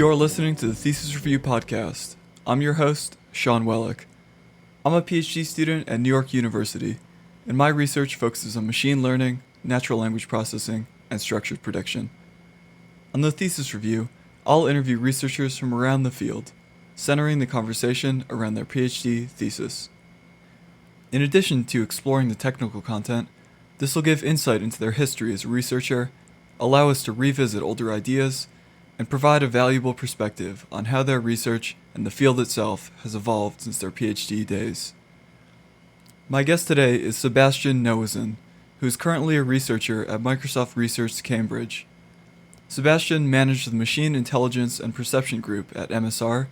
You're listening to the Thesis Review podcast. I'm your host, Sean Wellick. I'm a PhD student at New York University, and my research focuses on machine learning, natural language processing, and structured prediction. On the Thesis Review, I'll interview researchers from around the field, centering the conversation around their PhD thesis. In addition to exploring the technical content, this will give insight into their history as a researcher, allow us to revisit older ideas, and provide a valuable perspective on how their research and the field itself has evolved since their PhD days. My guest today is Sebastian Nowozin, who is currently a researcher at Microsoft Research Cambridge. Sebastian managed the Machine Intelligence and Perception Group at MSR,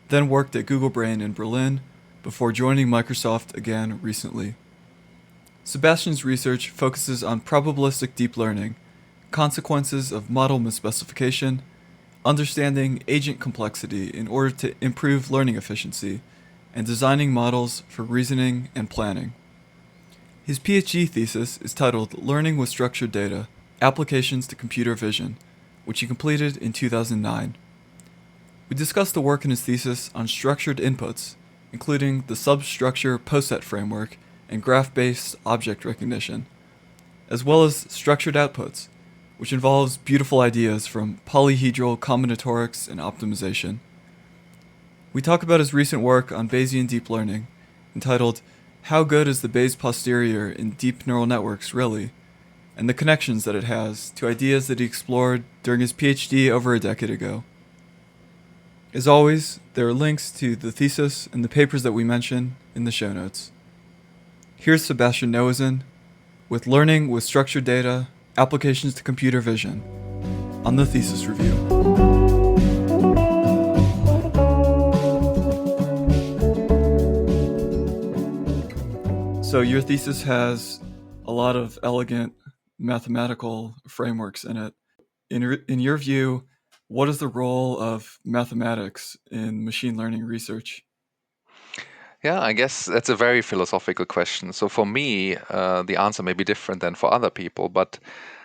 then worked at Google Brain in Berlin, before joining Microsoft again recently. Sebastian's research focuses on probabilistic deep learning, consequences of model misspecification, understanding agent complexity in order to improve learning efficiency, and designing models for reasoning and planning. His PhD thesis is titled Learning with Structured Data, Applications to Computer Vision, which he completed in 2009. We discussed the work in his thesis on structured inputs, including the substructure poset framework and graph-based object recognition, as well as structured outputs, which involves beautiful ideas from polyhedral combinatorics and optimization. We talk about his recent work on Bayesian deep learning, entitled How Good is the Bayes Posterior in Deep Neural Networks Really?, and the connections that it has to ideas that he explored during his PhD over a decade ago. As always, there are links to the thesis and the papers that we mention in the show notes. Here's Sebastian Nowozin with Learning with Structured Data, Applications to Computer Vision, on the Thesis Review. So your thesis has a lot of elegant mathematical frameworks in it. In your view, what is the role of mathematics in machine learning research? Yeah, I guess that's a very philosophical question. So for me, the answer may be different than for other people, but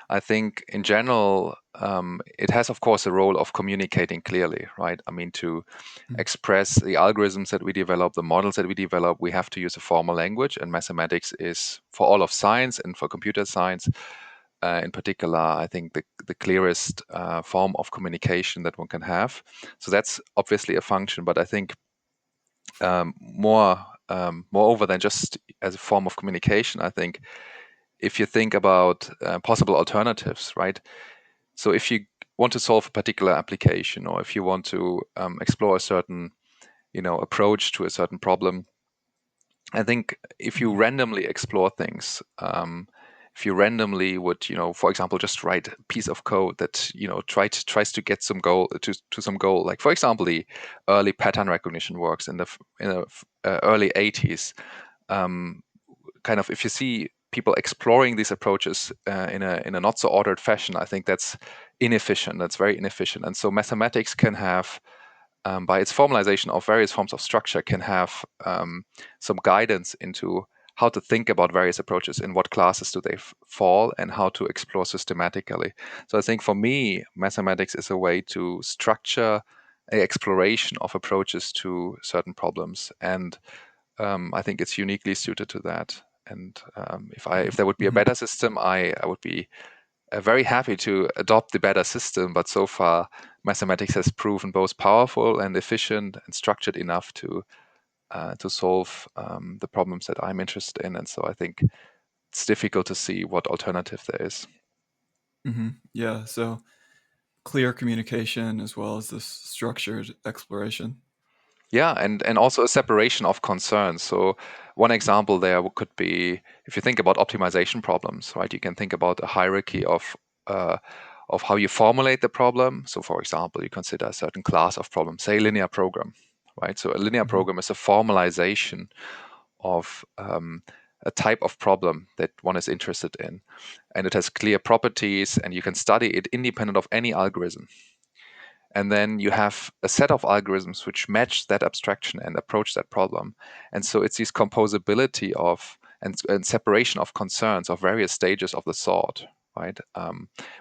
I think in general, it has, of course, a role of communicating clearly, right? I mean, to express the algorithms that we develop, the models that we develop, we have to use a formal language, and mathematics is, for all of science and for computer science, in particular, I think the clearest form of communication that one can have. So that's obviously a function, but I think moreover than just as a form of communication, I think if you think about possible alternatives, right? So if you want to solve a particular application, or if you want to explore a certain, approach to a certain problem, I think if you randomly explore things, if you randomly would, for example, just write a piece of code that, tries to get some goal to some goal, like for example, the early pattern recognition works in the early 80s. Kind of, if you see people exploring these approaches in a not so ordered fashion, I think that's inefficient. That's very inefficient. And so mathematics can have, by its formalization of various forms of structure, can have some guidance into how to think about various approaches, in what classes do they fall, and how to explore systematically. So I think for me, mathematics is a way to structure an exploration of approaches to certain problems, and I think it's uniquely suited to that. And if there would be a better system, I would be very happy to adopt the better system. But so far, mathematics has proven both powerful and efficient and structured enough to solve the problems that I'm interested in. And so I think it's difficult to see what alternative there is. Yeah, so clear communication as well as this structured exploration. Yeah, and also a separation of concerns. So one example there could be, if you think about optimization problems, right? You can think about a hierarchy of how you formulate the problem. So for example, you consider a certain class of problem, say linear program, right? So a linear program is a formalization of a type of problem that one is interested in. And it has clear properties, and you can study it independent of any algorithm. And then you have a set of algorithms which match that abstraction and approach that problem. And so it's this composability of and separation of concerns of various stages of the thought, right?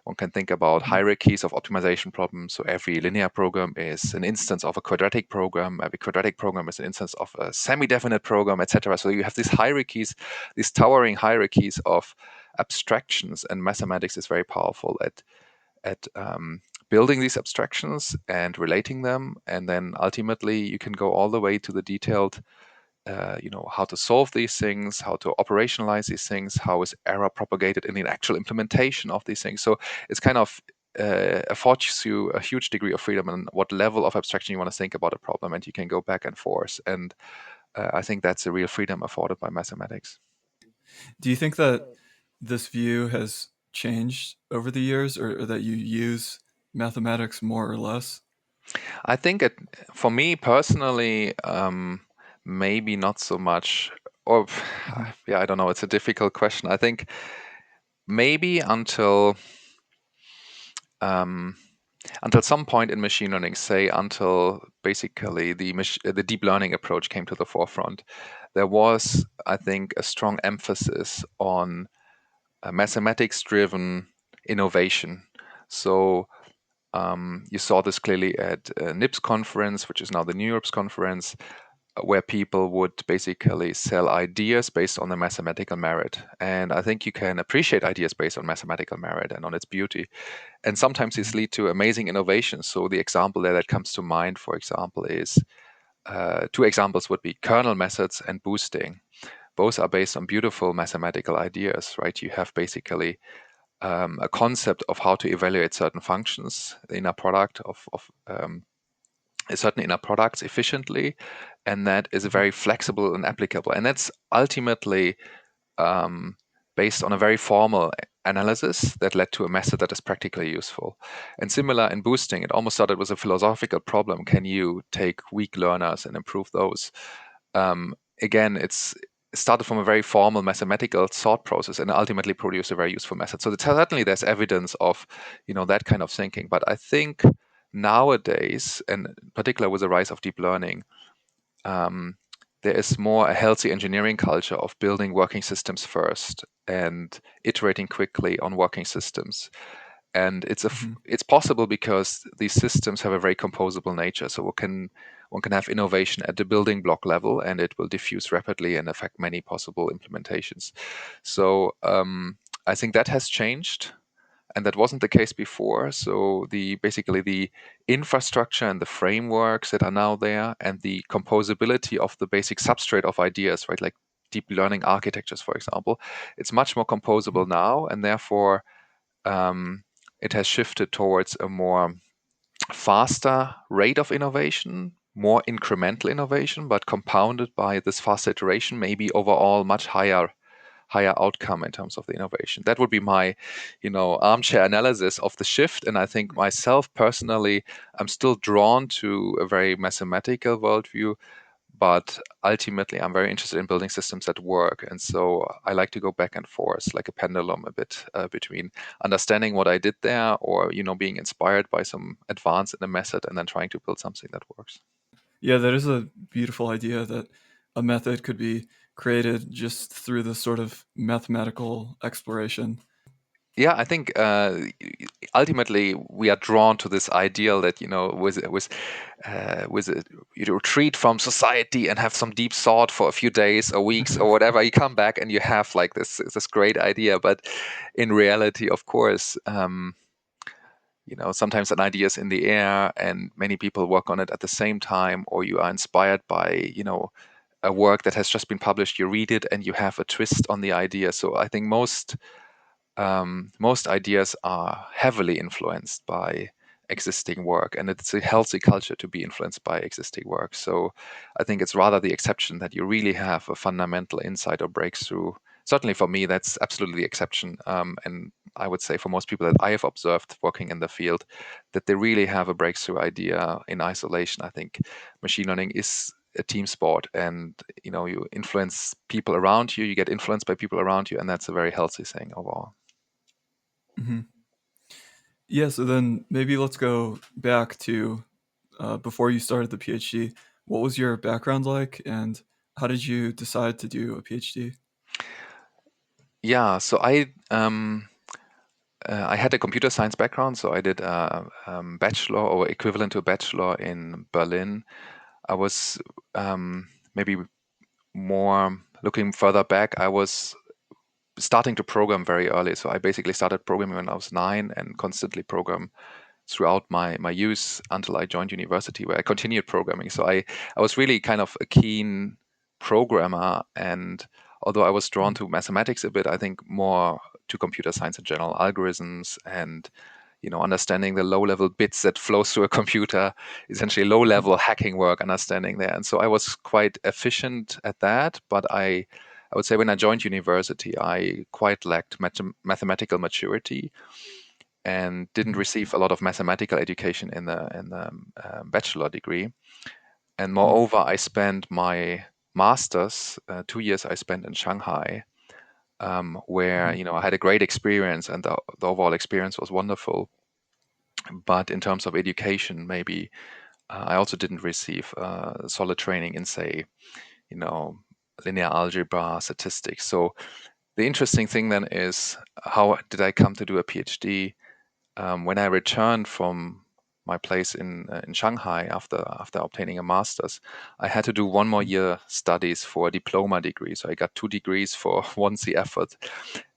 One can think about Mhm. hierarchies of optimization problems. So every linear program is an instance of a quadratic program. Every quadratic program is an instance of a semi-definite program, etc. So you have these hierarchies, these towering hierarchies of abstractions, and mathematics is very powerful at building these abstractions and relating them, and then ultimately you can go all the way to the detailed how to solve these things, how to operationalize these things, how is error propagated in the actual implementation of these things. So it's kind of affords you a huge degree of freedom and what level of abstraction you want to think about a problem, and you can go back and forth. And I think that's a real freedom afforded by mathematics. Do you think that this view has changed over the years, or that you use mathematics more or less? I think for me personally, maybe not so much. Or Hmm. yeah, I don't know. It's a difficult question. I think maybe um, until some point in machine learning, say until basically the deep learning approach came to the forefront, there was, I think, a strong emphasis on mathematics-driven innovation. So you saw this clearly at NIPS conference, which is now the New York's conference, where people would basically sell ideas based on the mathematical merit. And I think you can appreciate ideas based on mathematical merit and on its beauty. And sometimes these Hmm. lead to amazing innovations. So the example there that comes to mind, for example, is two examples would be kernel methods and boosting. Both are based on beautiful mathematical ideas, right? You have basically a concept of how to evaluate certain functions in a product of certain inner products efficiently, and that is Hmm. very flexible and applicable. And that's ultimately um, based on a very formal analysis that led to a method that is practically useful. And similar in boosting, it almost started with a philosophical problem. Can you take weak learners and improve those? Again, it started from a very formal mathematical thought process and ultimately produced a very useful method. So certainly there's evidence of that kind of thinking. But I think nowadays, and in particular with the rise of deep learning, um, there is more a healthy engineering culture of building working systems first and iterating quickly on working systems. And Hmm. it's possible because these systems have a very composable nature. So one can have innovation at the building block level, and it will diffuse rapidly and affect many possible implementations. So I think that has changed, and that wasn't the case before. So basically the infrastructure and the frameworks that are now there, and the composability of the basic substrate of ideas, right, like deep learning architectures, for example, it's much more composable now, and therefore um, it has shifted towards a more faster rate of innovation, more incremental innovation, but compounded by this fast iteration, maybe overall much higher outcome in terms of the innovation. That would be my, armchair analysis of the shift. And I think myself personally, I'm still drawn to a very mathematical worldview, but ultimately I'm very interested in building systems that work. And so I like to go back and forth like a pendulum a bit between understanding what I did there, or being inspired by some advance in the method and then trying to build something that works. Yeah, that is a beautiful idea that a method could be created just through this sort of mathematical exploration. Yeah, I think ultimately we are drawn to this ideal that with you retreat from society and have some deep thought for a few days or weeks or whatever. You come back and you have like this great idea, but in reality, of course, sometimes an idea is in the air and many people work on it at the same time, or you are inspired by a work that has just been published. You read it and you have a twist on the idea. So I think most ideas are heavily influenced by existing work, and it's a healthy culture to be influenced by existing work. So I think it's rather the exception that you really have a fundamental insight or breakthrough. Certainly for me, that's absolutely the exception. And I would say for most people that I have observed working in the field, that they really have a breakthrough idea in isolation. I think machine learning is a team sport, and you influence people around you, you get influenced by people around you, and that's a very healthy thing overall. Hmm. Yeah, so then maybe let's go back to before you started the PhD. What was your background like, and how did you decide to do a PhD? Yeah, so I I had a computer science background, so I did a bachelor or equivalent to a bachelor in Berlin. I was maybe more looking further back. I was starting to program very early, so I basically started programming when I was 9 and constantly program throughout my youth until I joined university, where I continued programming. So I was really kind of a keen programmer, and although I was drawn to mathematics a bit, I think more to computer science in general, algorithms, and understanding the low-level bits that flows through a computer, essentially low-level hacking work, understanding there. And so I was quite efficient at that, but I would say when I joined university, I quite lacked mathematical maturity and didn't receive a lot of mathematical education in the bachelor degree. And moreover, I spent my master's, 2 years I spent in Shanghai, where I had a great experience, and the overall experience was wonderful. But in terms of education, maybe I also didn't receive solid training in, say, linear algebra, statistics. So the interesting thing then is, how did I come to do a PhD? When I returned from my place in Shanghai after obtaining a master's, I had to do one more year studies for a diploma degree. So I got 2 degrees for once the effort.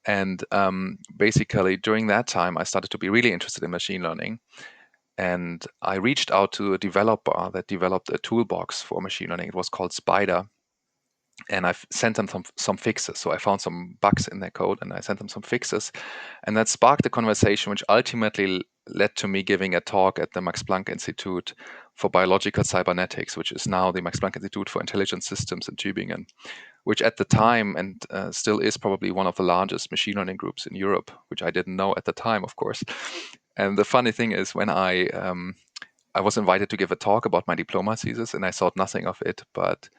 And basically during that time, I started to be really interested in machine learning. And I reached out to a developer that developed a toolbox for machine learning. It was called Spider. And I sent them some fixes. So I found some bugs in their code, and I sent them some fixes. And that sparked a conversation, which ultimately led to me giving a talk at the Max Planck Institute for Biological Cybernetics, which is now the Max Planck Institute for Intelligent Systems in Tübingen, which at the time, and still is, probably one of the largest machine learning groups in Europe, which I didn't know at the time, of course. And the funny thing is, when I was invited to give a talk about my diploma thesis, and I thought nothing of it, but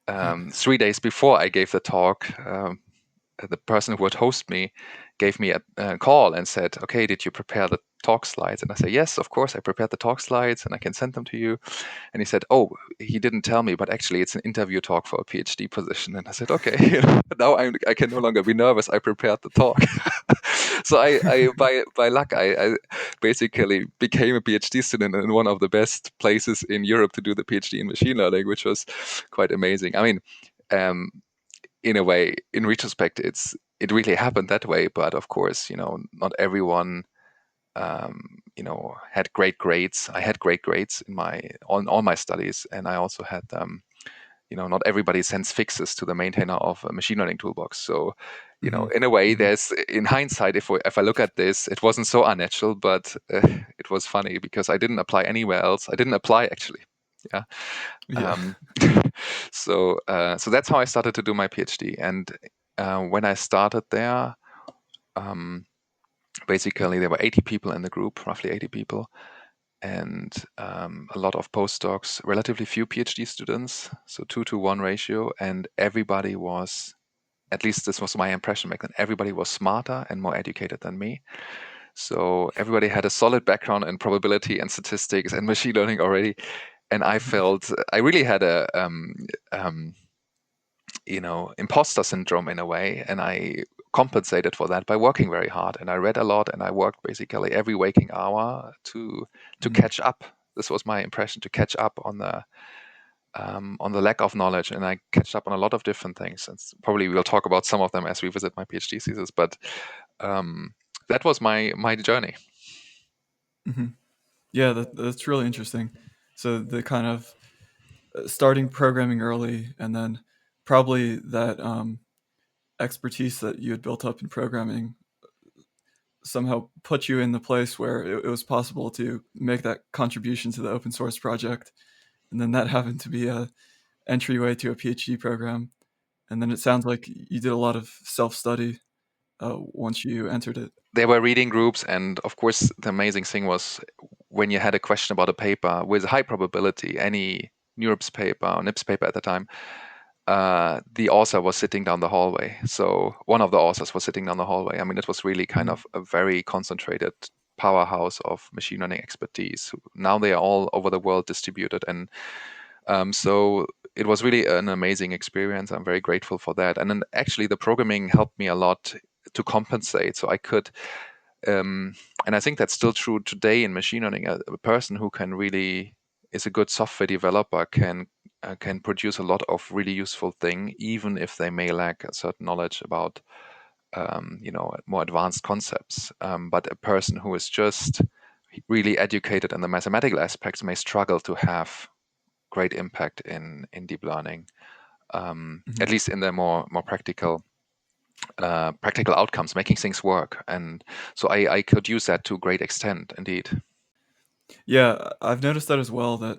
3 days before I gave the talk, the person who would host me gave me a call and said, "Okay, did you prepare the talk slides?" And I said, "Yes, of course, I prepared the talk slides, and I can send them to you." And he said, "Oh, he didn't tell me, but actually it's an interview talk for a PhD position." And I said, "Okay, now I can no longer be nervous. I prepared the talk." So I by luck, I basically became a PhD student in one of the best places in Europe to do the PhD in machine learning, which was quite amazing. I mean, in a way, in retrospect, it really happened that way. But of course, not everyone, had great grades. I had great grades in on all my studies, and I also had not everybody sends fixes to the maintainer of a machine learning toolbox. So, in a way, there's, in hindsight, if I look at this, it wasn't so unnatural, but it was funny because I didn't apply anywhere else. I didn't apply, actually. Yeah. So that's how I started to do my PhD. And when I started there, basically there were 80 people in the group, roughly 80 people, and a lot of postdocs, relatively few PhD students, so 2-to-1 ratio, and everybody was, at least this was my impression back then, everybody was smarter and more educated than me. So everybody had a solid background in probability and statistics and machine learning already. And I felt I really had a imposter syndrome in a way, and I compensated for that by working very hard. And I read a lot, and I worked basically every waking hour to catch up. This was my impression, to catch up on the lack of knowledge, and I catch up on a lot of different things. And probably we'll talk about some of them as we visit my PhD thesis. But that was my journey. Yeah, that's really interesting. So the kind of starting programming early, and then probably that expertise that you had built up in programming somehow put you in the place where it was possible to make that contribution to the open source project. And then that happened to be a entryway to a PhD program. And then it sounds like you did a lot of self-study once you entered it. There were reading groups, and of course the amazing thing was, when you had a question about a paper with high probability, any NURBS paper or NIPS paper at the time, the author was sitting down the hallway. So one of the authors was sitting down the hallway. I mean, it was really kind of a very concentrated powerhouse of machine learning expertise. Now they are all over the world distributed, and so it was really an amazing experience. I'm very grateful for that. And then actually the programming helped me a lot to compensate. So I could, And I think that's still true today in machine learning. A person who can really is a good software developer can produce a lot of really useful thing, even if they may lack a certain knowledge about more advanced concepts. But a person who is just really educated in the mathematical aspects may struggle to have great impact in deep learning, Hmm. at least in the more practical outcomes, making things work. And so I could use that to a great extent, indeed. Yeah, I've noticed that as well, that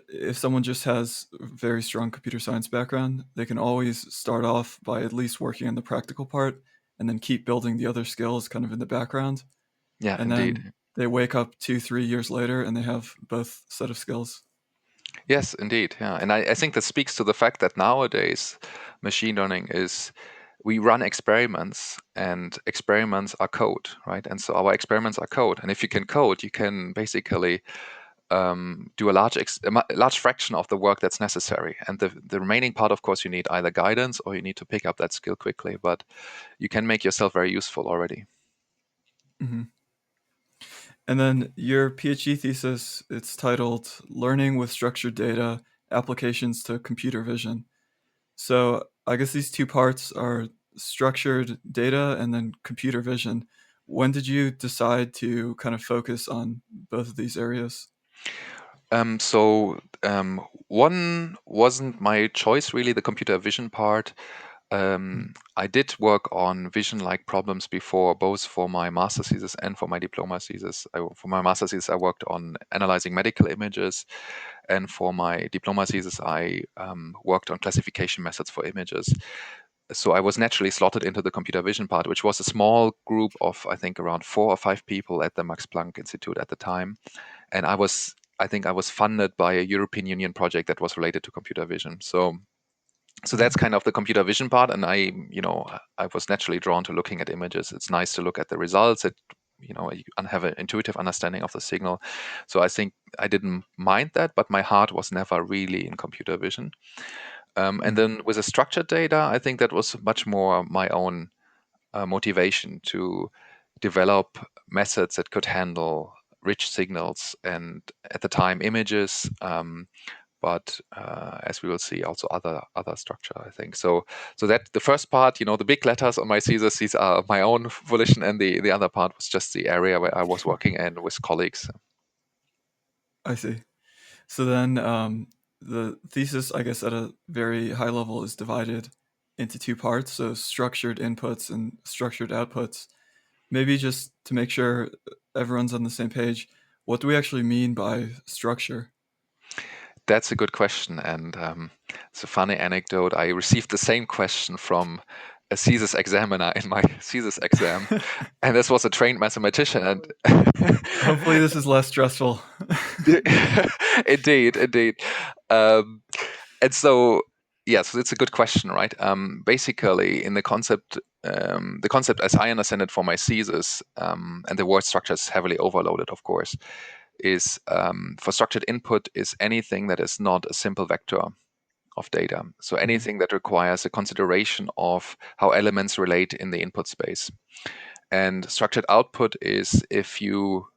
if someone just has a very strong computer science background, they can always start off by at least working on the practical part and then keep building the other skills kind of in the background. Yeah, And indeed. then they wake up 2, 3 years later and they have both set of skills. Yes, indeed. Yeah. And I think that speaks to the fact that nowadays machine learning is we run experiments and experiments are code, right? And so our experiments are code. And if you can code, you can basically do a large fraction of the work that's necessary. And the remaining part, of course, you need either guidance or you need to pick up that skill quickly. But you can make yourself very useful already. Hmm. And then your PhD thesis, it's titled Learning with Structured Data, Applications to Computer Vision. So I guess these two parts are structured data and then computer vision. When did you decide to kind of focus on both of these areas? One wasn't my choice, really, the computer vision part. I did work on vision-like problems before, both for my master's thesis and for my diploma thesis. For my master's thesis, I worked on analyzing medical images, and for my diploma thesis, I worked on classification methods for images. So I was naturally slotted into the computer vision part, which was a small group of, I think, around 4 or 5 people at the Max Planck Institute at the time. And I think I was funded by a European Union project that was related to computer vision. So Mhm. that's kind of the computer vision part. And I was naturally drawn to looking at images. It's nice to look at the results. You have an intuitive understanding of the signal. So I think I didn't mind that, but my heart was never really in computer vision. And Mhm. then with the structured data, I think that was much more my own motivation to develop methods that could handle rich signals and at the time images, but as we will see, also other structure. I think so. So that the first part, the big letters on my thesis, these are my own volition, and the other part was just the area where I was working in with colleagues. I see. So then the thesis, I guess, at a very high level is divided into two parts. So structured inputs and structured outputs. Maybe just to make sure everyone's on the same page, what do we actually mean by structure? That's a good question, and it's a funny anecdote. I received the same question from a thesis examiner in my thesis exam, and this was a trained mathematician. And Hopefully, this is less stressful. indeed. Um, and so, yes, it's a good question, right? Basically, in the concept as I understand it for my thesis, and the word structure is heavily overloaded, of course, is for structured input is anything that is not a simple vector of data. So Mhm. anything that requires a consideration of how elements relate in the input space. And structured output is if you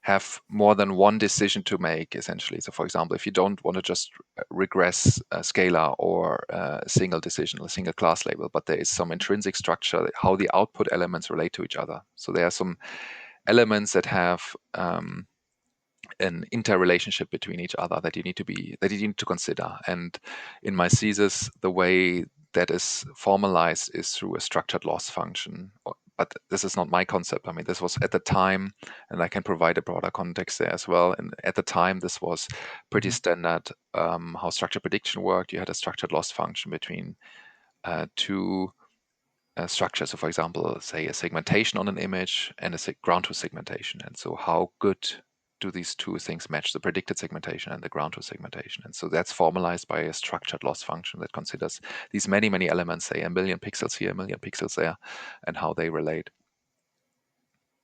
have more than one decision to make, essentially. So, for example, if you don't want to just regress a scalar or a single decision, a single class label, but there is some intrinsic structure, how the output elements relate to each other. So there are some elements that have an interrelationship between each other that you need to consider. And in my thesis, the way that is formalized is through a structured loss function. But this is not my concept. I mean, this was at the time, and I can provide a broader context there as well. And at the time, this was pretty Mhm. standard how structured prediction worked. You had a structured loss function between two structures. So, for example, say a segmentation on an image and a ground truth segmentation. And so, how good do these two things match, the predicted segmentation and the ground truth segmentation? And so that's formalized by a structured loss function that considers these many elements, say a million pixels here, a million pixels there, and how they relate.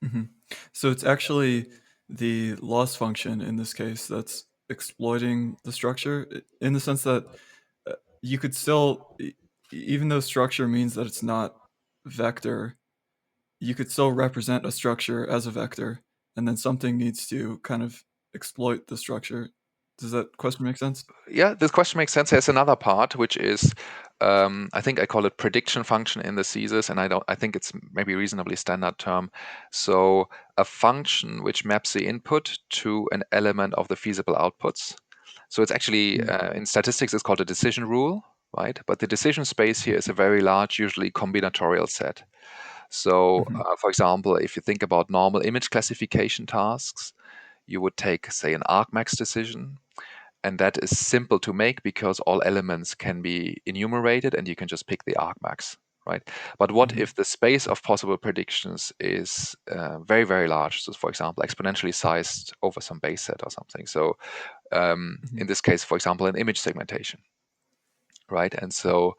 Mhm. So it's actually the loss function in this case that's exploiting the structure in the sense that you could still, even though structure means that it's not vector, you could still represent a structure as a vector, and then something needs to kind of exploit the structure. Does that question make sense? Yeah, this question makes sense. There's another part which is, I think I call it prediction function in the thesis, and I think it's maybe a reasonably standard term. So a function which maps the input to an element of the feasible outputs. So it's actually in statistics it's called a decision rule, right? But the decision space here is a very large, usually combinatorial set. So, for example, if you think about normal image classification tasks, you would take, say, an argmax decision, and that is simple to make because all elements can be enumerated and you can just pick the argmax, right? But what if the space of possible predictions is very, very large? So, for example, exponentially sized over some base set or something. So, in this case, for example, an image segmentation, right? And so,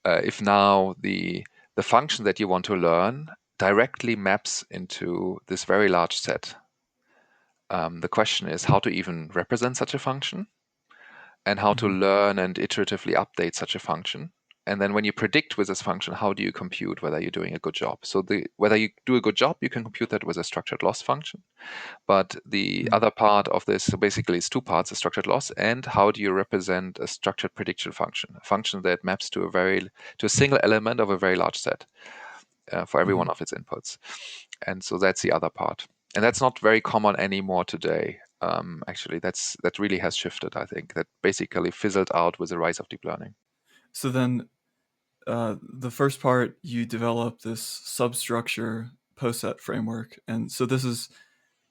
if now the function that you want to learn directly maps into this very large set, the question is how to even represent such a function and how to learn and iteratively update such a function. And then when you predict with this function, how do you compute whether you're doing a good job? So whether you do a good job, you can compute that with a structured loss function. But the other part of this, so basically it's two parts, a structured loss and how do you represent a structured prediction function, a function that maps to a single element of a very large set for every one of its inputs. And so that's the other part. And that's not very common anymore today. Actually, that really has shifted, I think. That basically fizzled out with the rise of deep learning. So then the first part, you develop this substructure poset framework. And so this is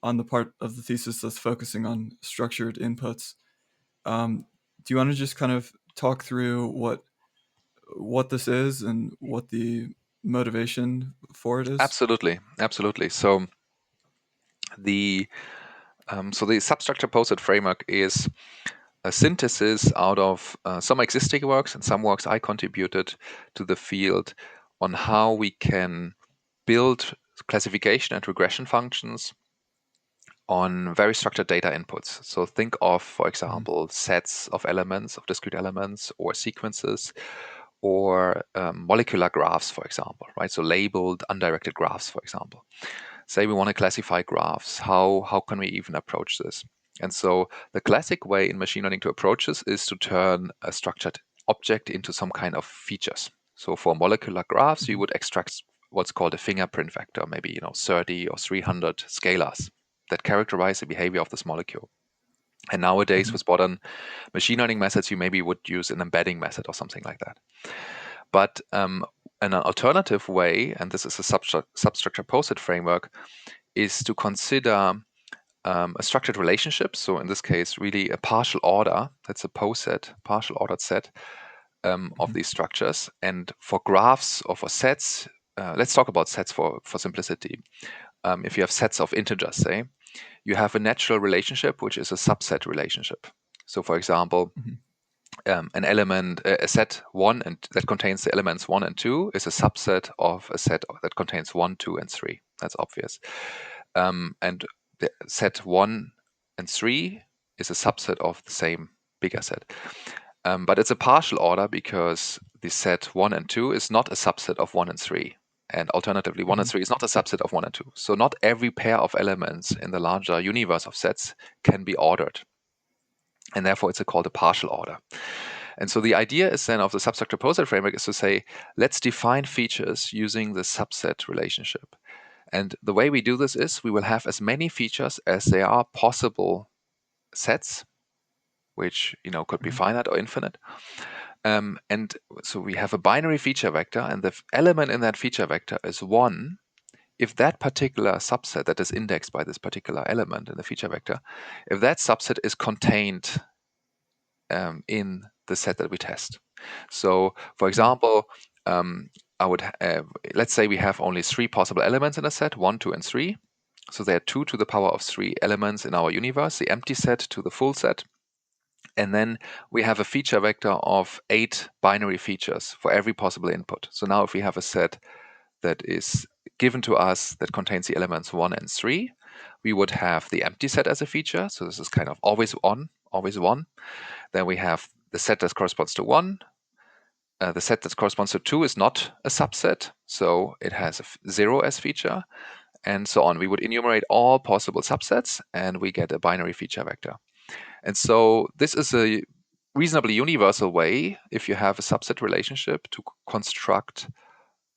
on the part of the thesis that's focusing on structured inputs. Do you want to just kind of talk through what this is and what the motivation for it is? Absolutely. So the substructure poset framework is a synthesis out of some existing works and some works I contributed to the field on how we can build classification and regression functions on very structured data inputs. So think of, for example, sets of elements, of discrete elements, or sequences, or molecular graphs, for example, right? So labeled undirected graphs, for example. Say we want to classify graphs. How can we even approach this? And so the classic way in machine learning to approach this is to turn a structured object into some kind of features. So for molecular graphs, you would extract what's called a fingerprint vector, maybe 30 or 300 scalars that characterize the behavior of this molecule. And nowadays, with modern machine learning methods, you maybe would use an embedding method or something like that. But an alternative way, and this is a substructure poset framework, is to consider a structured relationship. So in this case, really a partial order. That's a poset, partial ordered set of these structures. And for graphs or for sets, let's talk about sets for simplicity. If you have sets of integers, say, you have a natural relationship, which is a subset relationship. So for example, an element, a set 1 and that contains the elements 1 and 2 is a subset of a set that contains 1, 2, and 3. That's obvious. And the set 1 and 3 is a subset of the same bigger set. But it's a partial order because the set 1 and 2 is not a subset of 1 and 3. And alternatively, 1 and 3 is not a subset of 1 and 2. So not every pair of elements in the larger universe of sets can be ordered. And therefore, it's called a partial order. And so the idea is then of the substructure poset framework is to say, let's define features using the subset relationship. And the way we do this is we will have as many features as there are possible sets, which could be finite or infinite. And so we have a binary feature vector, and the element in that feature vector is 1. If that particular subset that is indexed by this particular element in the feature vector, if that subset is contained in the set that we test. So, for example, let's say we have only 3 possible elements in a set, 1, 2, and 3. So there are 2 to the power of 3 elements in our universe, the empty set to the full set. And then we have a feature vector of 8 binary features for every possible input. So now if we have a set that is given to us that contains the elements 1 and 3, we would have the empty set as a feature. So this is kind of always 1. Then we have the set that corresponds to 1, the set that corresponds to 2 is not a subset, so it has a 0 as feature, and so on. We would enumerate all possible subsets, and we get a binary feature vector. And so this is a reasonably universal way, if you have a subset relationship, to construct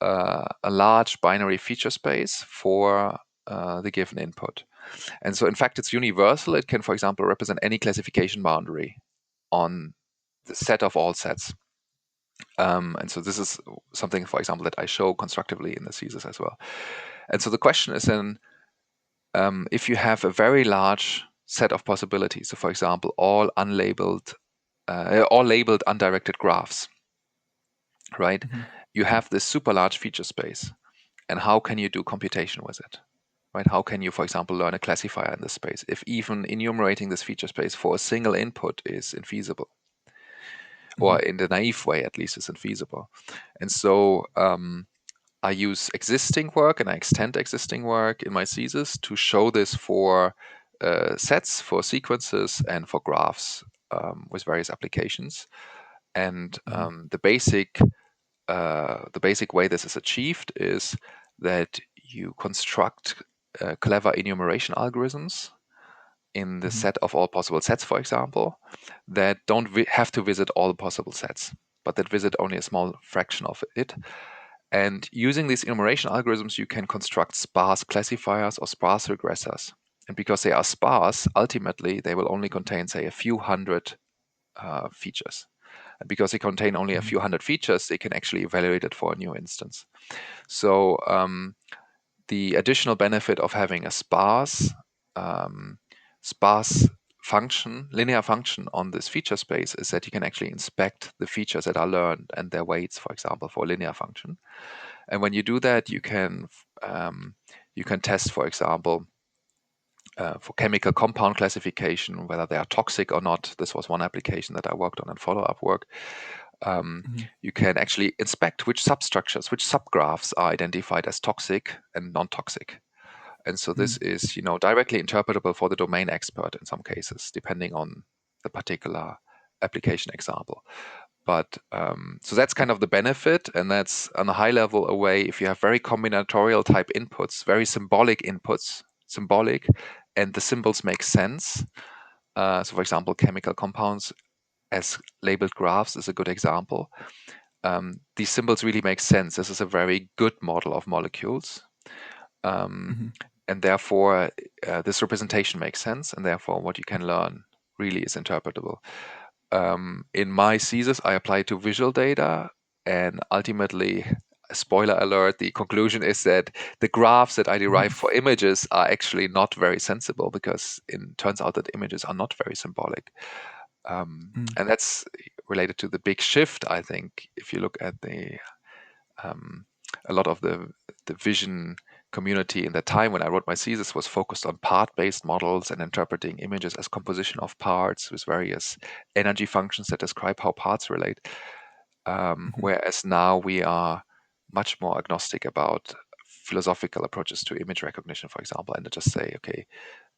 a large binary feature space for the given input. And so, in fact, it's universal. It can, for example, represent any classification boundary on the set of all sets. And so this is something, for example, that I show constructively in the thesis as well. And so the question is then, if you have a very large set of possibilities, so for example, all labeled undirected graphs, right? Mm-hmm. You have this super large feature space, and how can you do computation with it? Right? How can you, for example, learn a classifier in this space if even enumerating this feature space for a single input is infeasible, or in the naive way at least is infeasible? And so I use existing work and I extend existing work in my thesis to show this for sets, for sequences, and for graphs with various applications. And the basic way this is achieved is that you construct clever enumeration algorithms in the set of all possible sets, for example, that don't have to visit all possible sets, but that visit only a small fraction of it. And using these enumeration algorithms, you can construct sparse classifiers or sparse regressors. And because they are sparse, ultimately, they will only contain, say, a few hundred features. And because they contain only a few hundred features, they can actually evaluate it for a new instance. So the additional benefit of having a sparse function, linear function on this feature space is that you can actually inspect the features that are learned and their weights, for example, for a linear function. And when you do that, you can test, for example, for chemical compound classification, whether they are toxic or not. This was one application that I worked on in follow-up work. You can actually inspect which substructures, which subgraphs are identified as toxic and non-toxic. And so this is, directly interpretable for the domain expert in some cases, depending on the particular application example. But so that's kind of the benefit, and that's on a high level a way, if you have very combinatorial type inputs, very symbolic inputs, and the symbols make sense. So for example, chemical compounds as labeled graphs is a good example. These symbols really make sense. This is a very good model of molecules. And therefore, this representation makes sense, and therefore what you can learn really is interpretable. In my thesis, I apply to visual data, and ultimately, spoiler alert, the conclusion is that the graphs that I derive for images are actually not very sensible, because it turns out that images are not very symbolic. And that's related to the big shift, I think. If you look at a lot of the vision community in the time when I wrote my thesis was focused on part-based models and interpreting images as composition of parts with various energy functions that describe how parts relate. Whereas now we are much more agnostic about philosophical approaches to image recognition, for example, and just say, okay,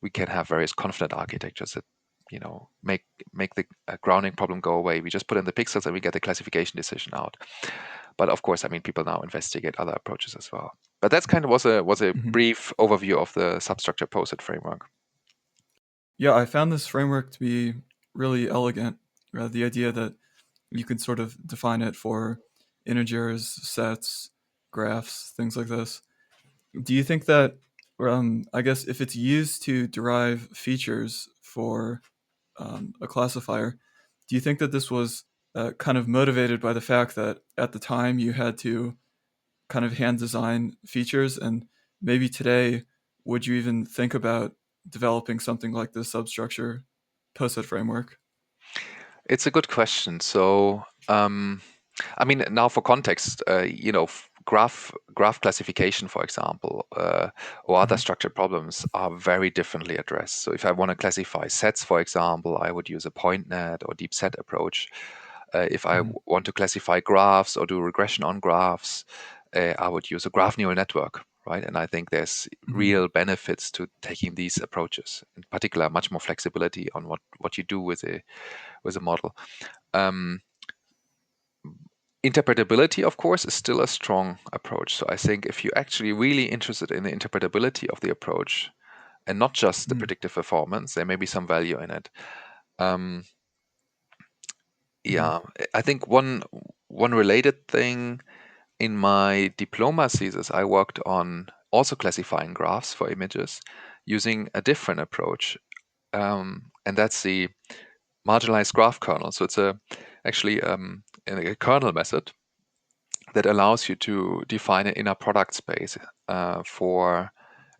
we can have various confident architectures that make the grounding problem go away. We just put in the pixels and we get the classification decision out. But of course, people now investigate other approaches as well. But that's kind of was a brief overview of the substructure poset framework. Yeah, I found this framework to be really elegant. The idea that you can sort of define it for integers, sets, graphs, things like this. Do you think that, I guess, if it's used to derive features for a classifier, do you think that this was kind of motivated by the fact that at the time you had to kind of hand design features, and maybe today, would you even think about developing something like this substructure poset framework? It's a good question. So, now for context, graph classification, for example, or other structured problems are very differently addressed. So if I want to classify sets, for example, I would use a point net or deep set approach. If I want to classify graphs or do regression on graphs, I would use a graph neural network, right? And I think there's real benefits to taking these approaches. In particular, much more flexibility on what you do with a model. Interpretability, of course, is still a strong approach. So I think if you're actually really interested in the interpretability of the approach and not just the Mm-hmm. predictive performance, there may be some value in it. Um, Mm-hmm. yeah, I think one related thing in my diploma thesis, I worked on also classifying graphs for images using a different approach, and that's the marginalized graph kernel. So it's actually a kernel method that allows you to define an inner product space for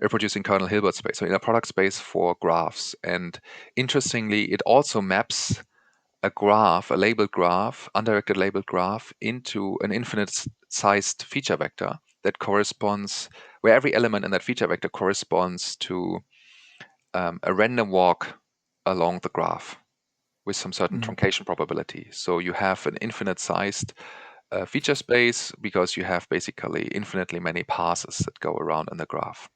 reproducing kernel Hilbert space, so inner product space for graphs. And interestingly, it also maps a graph, a labeled graph, undirected labeled graph, into an infinite sized feature vector that corresponds, where every element in that feature vector corresponds to a random walk along the graph with some certain Mm-hmm. truncation probability. So you have an infinite sized feature space because you have basically infinitely many passes that go around in the graph.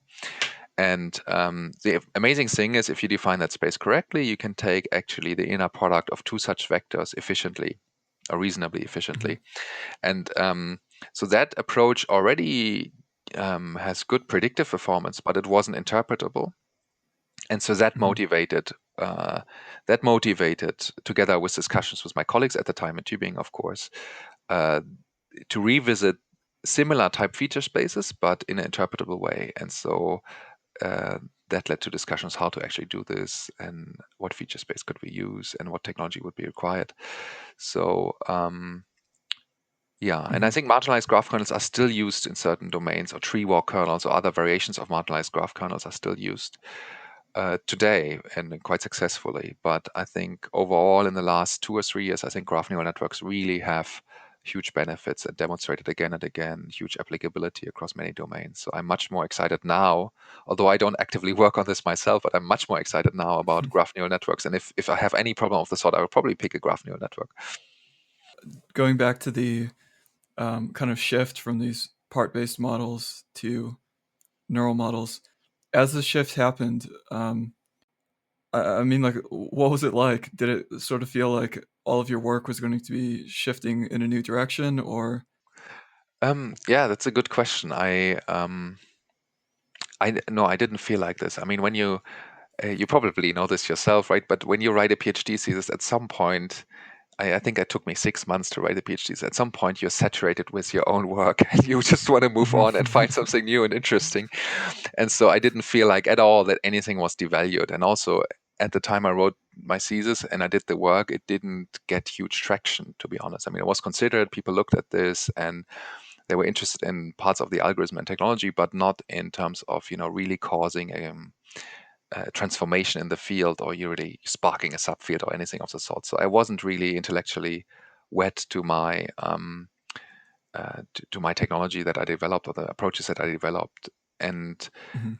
And the amazing thing is, if you define that space correctly, you can take actually the inner product of two such vectors efficiently, or reasonably efficiently. And so that approach already has good predictive performance, but it wasn't interpretable. And so Mm-hmm. that motivated, together with discussions with my colleagues at the time in Tübingen, of course, uh, to revisit similar type feature spaces, but in an interpretable way. And so that led to discussions how to actually do this and what feature space could we use and what technology would be required. So yeah, and I Mm-hmm. think marginalized graph kernels are still used in certain domains, or tree walk kernels or other variations of marginalized graph kernels are still used today and quite successfully. But I think overall, in the last 2 or 3 years, I think graph neural networks really have huge benefits and demonstrated again and again huge applicability across many domains. So I'm much more excited now, although I don't actively work on this myself, but I'm much more excited now about graph neural networks. And if I have any problem of the sort, I would probably pick a graph neural network. Going back to the kind of shift from these part-based models to neural models, as the shift happened, I mean, like, what was it like? Did it sort of feel like all of your work was going to be shifting in a new direction, or? Yeah, that's a good question. No, I didn't feel like this. I mean, when you probably know this yourself, right? But when you write a PhD thesis, at some point, I think it took me 6 months to write a PhD thesis. At some point, you're saturated with your own work and you just want to move on and find something new and interesting. And so I didn't feel like at all that anything was devalued. And also, at the time I wrote my thesis and I did the work, it didn't get huge traction, to be honest. I mean, it was considered, people looked at this and they were interested in parts of the algorithm and technology, but not in terms of, really causing a transformation in the field, or you really sparking a subfield or anything of the sort. So I wasn't really intellectually wed to my to my technology that I developed, or the approaches that I developed. And Mhm,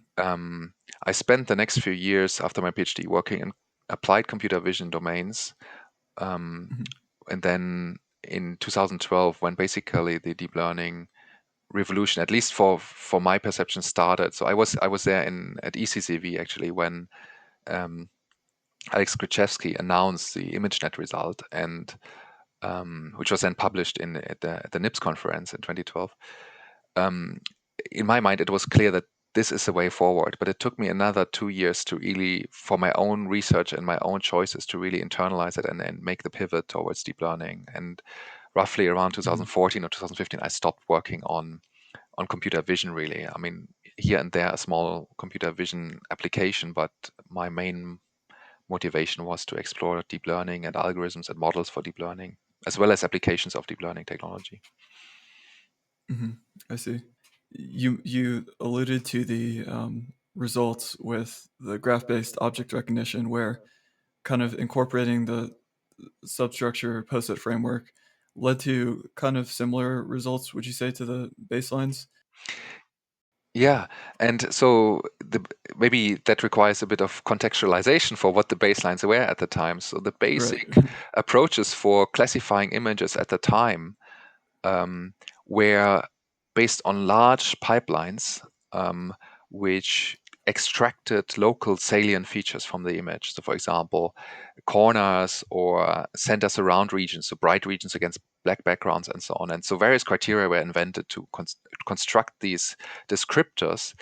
I spent the next few years after my PhD working in applied computer vision domains. Um, mhm, and then in 2012, when basically the deep learning revolution, at least for my perception, started. So I was there at ECCV actually when um, Alex Krichevsky announced the ImageNet result, and which was then published at the NIPS conference in 2012. Um, in my mind, it was clear that this is the way forward. But it took me another 2 years to really, for my own research and my own choices, to really internalize it and make the pivot towards deep learning. And roughly around mhm, 2014 or 2015, I stopped working on computer vision. Really, I mean, here and there a small computer vision application, but my main motivation was to explore deep learning and algorithms and models for deep learning, as well as applications of deep learning technology. mhm. I see. You alluded to the results with the graph-based object recognition, where kind of incorporating the substructure poset framework led to kind of similar results, would you say, to the baselines? Yeah, and so maybe that requires a bit of contextualization for what the baselines were at the time. So the Right. basic approaches for classifying images at the time um, were based on large pipelines, which extracted local salient features from the image. So, for example, corners or center surround regions, so bright regions against black backgrounds, and so on. And so various criteria were invented to construct these descriptors,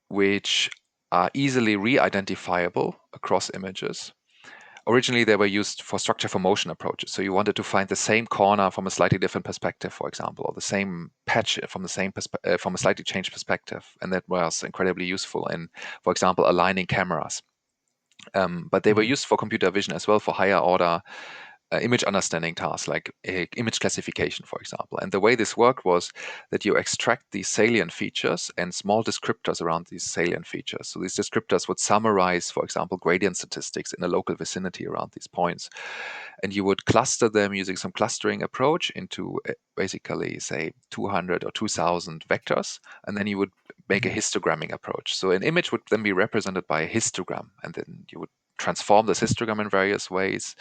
which are easily re-identifiable across images. Originally, they were used for structure for motion approaches. So you wanted to find the same corner from a slightly different perspective, for example, or the same patch from the same from a slightly changed perspective, and that was incredibly useful in, for example, aligning cameras. But they were used for computer vision as well, for higher order image understanding tasks like image classification, for example. And the way this worked was that you extract these salient features and small descriptors around these salient features. So these descriptors would summarize, for example, gradient statistics in a local vicinity around these points. And you would cluster them using some clustering approach into basically, say, 200 or 2000 vectors. And then you would make a histogramming approach. So an image would then be represented by a histogram, and then you would transform this histogram in various ways,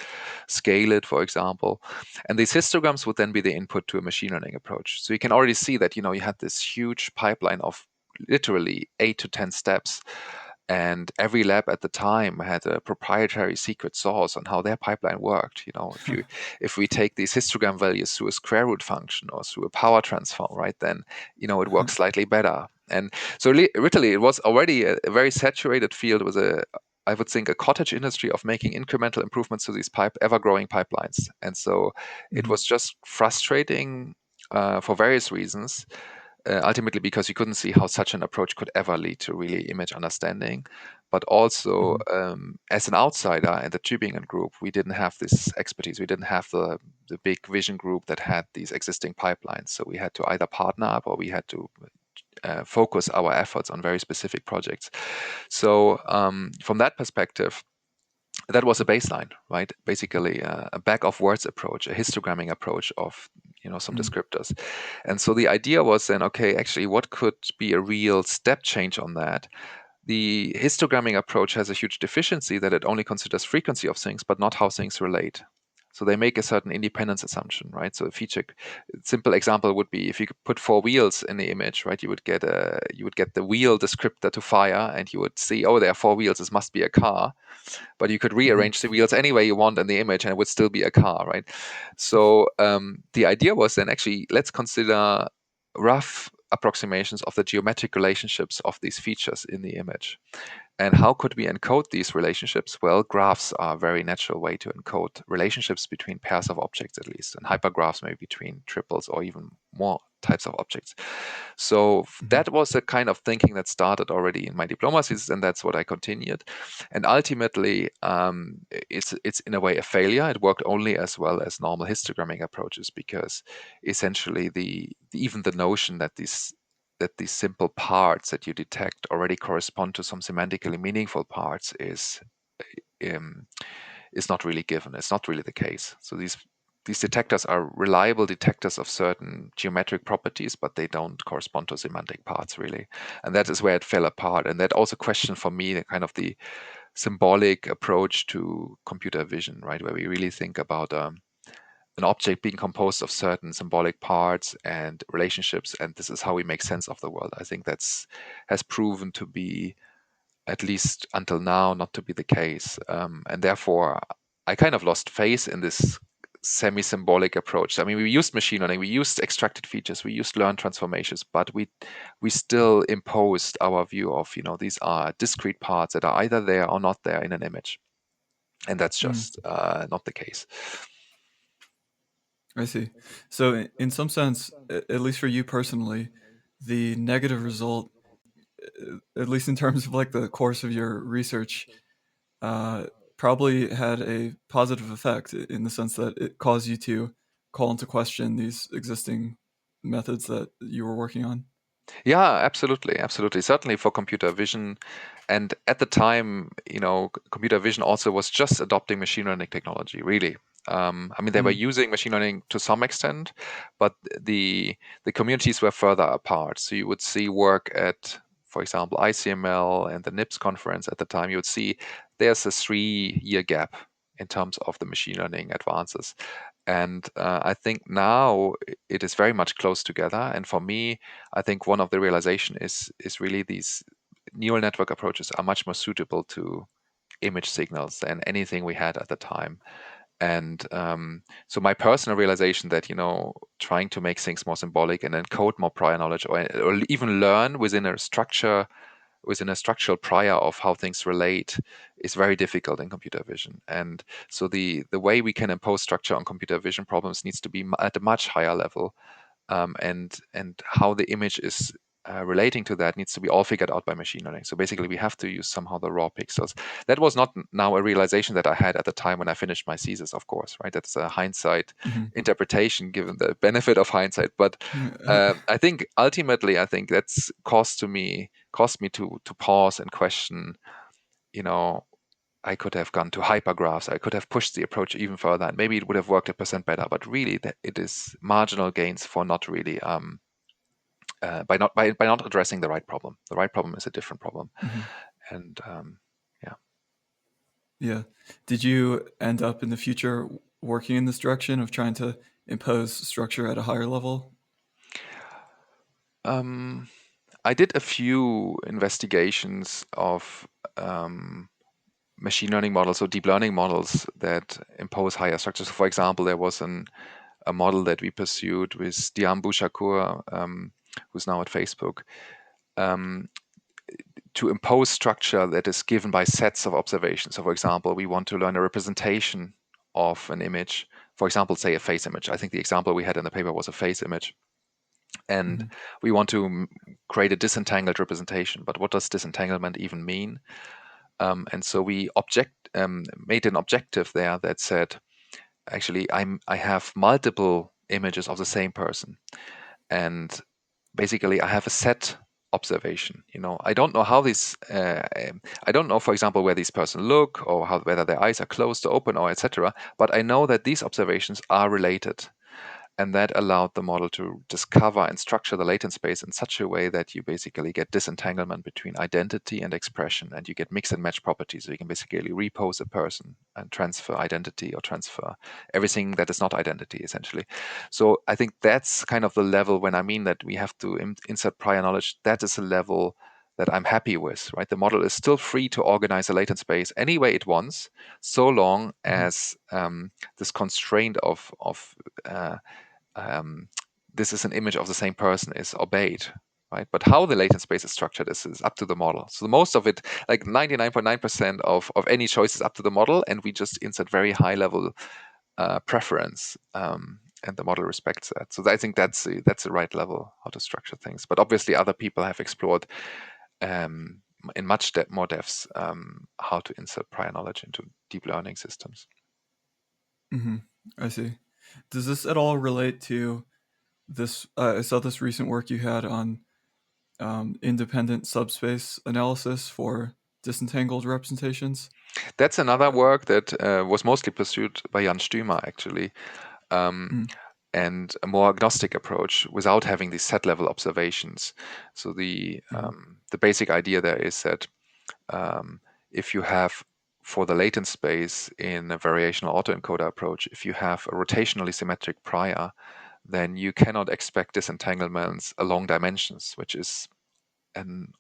scale it, for example. And these histograms would then be the input to a machine learning approach. So you can already see that, you had this huge pipeline of literally 8 to 10 steps. And every lab at the time had a proprietary secret sauce on how their pipeline worked. If we take these histogram values through a square root function or through a power transform, right, then it works slightly better. And so literally, it was already a very saturated field with I would think, a cottage industry of making incremental improvements to these ever-growing pipelines. And so it was just frustrating for various reasons. Ultimately, because you couldn't see how such an approach could ever lead to really image understanding. But also, as an outsider in the Tübingen group, we didn't have this expertise. We didn't have the big vision group that had these existing pipelines. So we had to either partner up, or we had to focus our efforts on very specific projects. So from that perspective, that was a baseline, right? Basically, a back of words approach, a histogramming approach of some descriptors. And so the idea was then, okay, actually, what could be a real step change on that? The histogramming approach has a huge deficiency that it only considers frequency of things, but not how things relate. So they make a certain independence assumption, right? So a simple example would be if you could put 4 wheels in the image, right? You would get the wheel descriptor to fire, and you would see, oh, there are 4 wheels. This must be a car. But you could rearrange the wheels any way you want in the image, and it would still be a car, right? So the idea was then, actually, let's consider rough approximations of the geometric relationships of these features in the image. And how could we encode these relationships? Well, graphs are a very natural way to encode relationships between pairs of objects, at least, and hypergraphs maybe between triples or even more types of objects. So that was the kind of thinking that started already in my diploma thesis, and that's what I continued. And ultimately, it's in a way a failure. It worked only as well as normal histogramming approaches, because essentially even the notion that these simple parts that you detect already correspond to some semantically meaningful parts is not really given. It's not really the case. So these detectors are reliable detectors of certain geometric properties, but they don't correspond to semantic parts, really. And that is where it fell apart. And that also questioned for me the kind of the symbolic approach to computer vision, right, where we really think about an object being composed of certain symbolic parts and relationships, and this is how we make sense of the world. I think has proven to be, at least until now, not to be the case. And therefore, I kind of lost faith in this semi-symbolic approach. I mean, we used machine learning, we used extracted features, we used learned transformations, but we still imposed our view of, these are discrete parts that are either there or not there in an image. And that's just not the case. I see. So in some sense, at least for you personally, the negative result, at least in terms of like the course of your research, probably had a positive effect in the sense that it caused you to call into question these existing methods that you were working on. Yeah, absolutely. Certainly for computer vision. And at the time, computer vision also was just adopting machine learning technology, really. I mean, they were using machine learning to some extent, but the communities were further apart. So you would see work at, for example, ICML and the NIPS conference at the time. You would see there's a 3-year gap in terms of the machine learning advances. And I think now it is very much close together. And for me, I think one of the realization is really these neural network approaches are much more suitable to image signals than anything we had at the time. And so my personal realization that, trying to make things more symbolic and encode more prior knowledge, or even learn within a structural prior of how things relate, is very difficult in computer vision. And so the way we can impose structure on computer vision problems needs to be at a much higher level, and how the image is relating to that needs to be all figured out by machine learning. So basically, we have to use somehow the raw pixels. That was not now a realization that I had at the time when I finished my thesis, of course, right? That's a hindsight interpretation, given the benefit of hindsight. But I think ultimately, that's cost me to pause and question. I could have gone to hypergraphs. I could have pushed the approach even further, and maybe it would have worked 1% better. But really, it is marginal gains for not really by not addressing the right problem. The right problem is a different problem, and yeah. Yeah. Did you end up in the future working in this direction of trying to impose structure at a higher level? I did a few investigations of machine learning models or deep learning models that impose higher structures. For example, there was a model that we pursued with Diam Bouchakour, who's now at Facebook, to impose structure that is given by sets of observations. So, for example, we want to learn a representation of an image. For example, say a face image. I think the example we had in the paper was a face image. And we want to create a disentangled representation. But what does disentanglement even mean? And so we made an objective there that said, actually, I have multiple images of the same person, and basically I have a set observation. I don't know how these. I don't know, for example, where these person look, or whether their eyes are closed or open, or etc. But I know that these observations are related. And that allowed the model to discover and structure the latent space in such a way that you basically get disentanglement between identity and expression, and you get mix and match properties. So you can basically repose a person and transfer identity, or transfer everything that is not identity, essentially. So I think that's kind of the level. When I mean that we have to insert prior knowledge, that is a level that I'm happy with, right? The model is still free to organize a latent space any way it wants, so long as this constraint of this is an image of the same person is obeyed, right? But how the latent space is structured is up to the model. So most of it, like 99.9% of any choice, is up to the model, and we just insert very high level preference, and the model respects that. So I think that's the right level how to structure things. But obviously, other people have explored in much more depths how to insert prior knowledge into deep learning systems. I see. Does this at all relate to this? I saw this recent work you had on independent subspace analysis for disentangled representations. That's another work that was mostly pursued by Jan Stümer, actually, and a more agnostic approach without having these set level observations. So the basic idea there is that if you have, for the latent space in a variational autoencoder approach, if you have a rotationally symmetric prior, then you cannot expect disentanglements along dimensions, which is an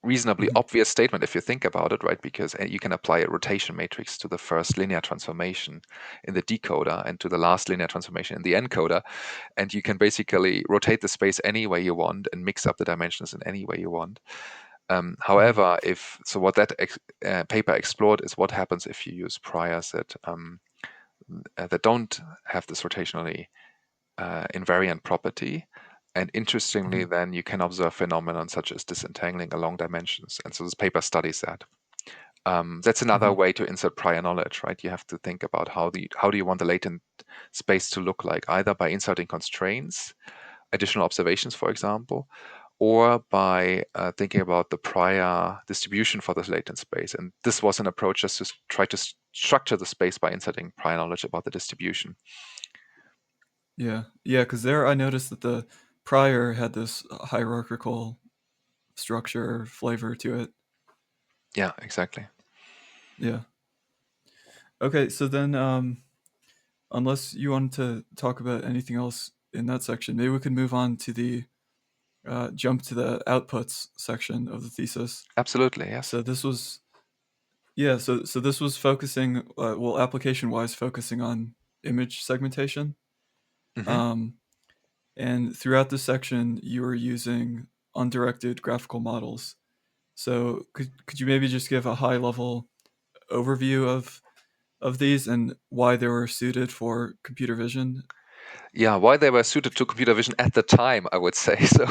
reasonably obvious statement if you think about it, right? Because you can apply a rotation matrix to the first linear transformation in the decoder and to the last linear transformation in the encoder, and you can basically rotate the space any way you want and mix up the dimensions in any way you want. However, what that paper explored is what happens if you use priors that don't have this rotationally invariant property. And interestingly, then you can observe phenomenon such as disentangling along dimensions. And so this paper studies that. That's another way to insert prior knowledge, right? You have to think about how do you want the latent space to look like, either by inserting constraints, additional observations, for example, or by thinking about the prior distribution for this latent space. And this was an approach just to try to structure the space by inserting prior knowledge about the distribution. Yeah, because there I noticed that the prior had this hierarchical structure flavor to it. Yeah, exactly. Yeah. Okay, so then unless you wanted to talk about anything else in that section, maybe we could move on to the jump to the outputs section of the thesis. Absolutely, yes. So this was Yeah, so this was focusing, well, application-wise, focusing on image segmentation. Hmm. Um, and throughout this section, you were using undirected graphical models. So could you maybe just give a high-level overview of these and why they were suited for computer vision? Yeah, why they were suited to computer vision at the time, I would say. So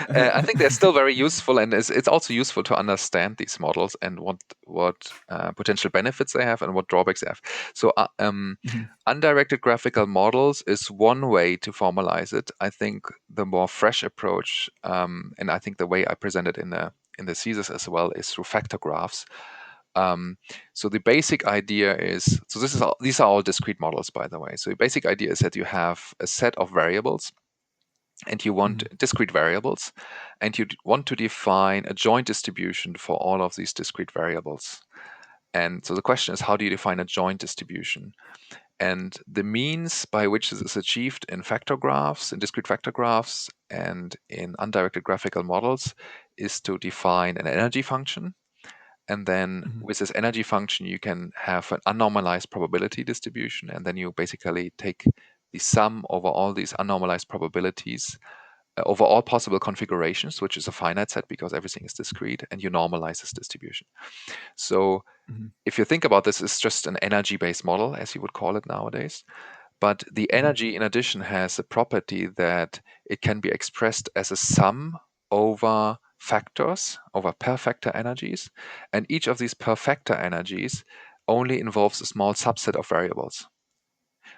I think they're still very useful, and it's also useful to understand these models and what potential benefits they have and what drawbacks they have. So Mhm, undirected graphical models is one way to formalize it. I think the more fresh approach, and I think the way I present it in the thesis as well, is through factor graphs. Um, so the basic idea is, so these are all discrete models, by the way. So the basic idea is that you have a set of variables and you want mhm, discrete variables, and you want to define a joint distribution for all of these discrete variables. And so the question is, how do you define a joint distribution? And the means by which this is achieved in factor graphs, in discrete factor graphs, and in undirected graphical models is to define an energy function. And then mhm, with this energy function, you can have an unnormalized probability distribution. And then you basically take the sum over all these unnormalized probabilities over all possible configurations, which is a finite set because everything is discrete, and you normalize this distribution. So mhm, if you think about this, it's just an energy-based model, as you would call it nowadays. But the mhm, energy, in addition, has a property that it can be expressed as a sum over factors, over per factor energies. And each of these per factor energies only involves a small subset of variables.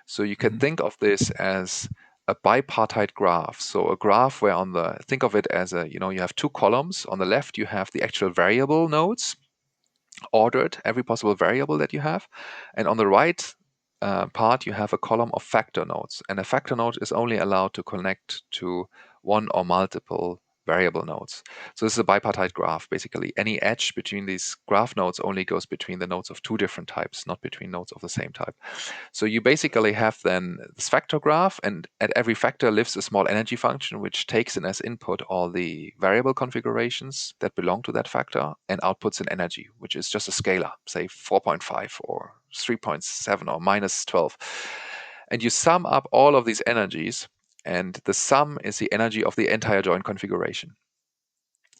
So you can mhm, think of this as a bipartite graph. So a graph where think of it as you have two columns. On the left, you have the actual variable nodes, ordered every possible variable that you have. And on the right part, you have a column of factor nodes. And a factor node is only allowed to connect to one or multiple variable nodes. So this is a bipartite graph. Basically, any edge between these graph nodes only goes between the nodes of two different types, not between nodes of the same type. So you basically have then this factor graph, and at every factor lives a small energy function, which takes in as input all the variable configurations that belong to that factor and outputs an energy, which is just a scalar, say 4.5 or 3.7 or minus 12. And you sum up all of these energies, and the sum is the energy of the entire joint configuration.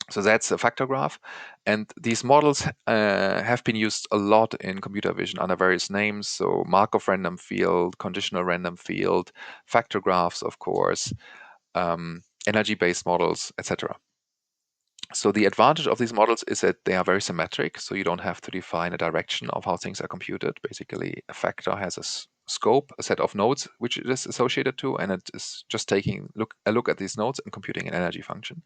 So that's a factor graph. And these models have been used a lot in computer vision under various names. So Markov random field, conditional random field, factor graphs, of course, energy-based models, etc. So the advantage of these models is that they are very symmetric. So you don't have to define a direction of how things are computed. Basically, a factor has a scope, a set of nodes which it is associated to, and it is just taking a look at these nodes and computing an energy function.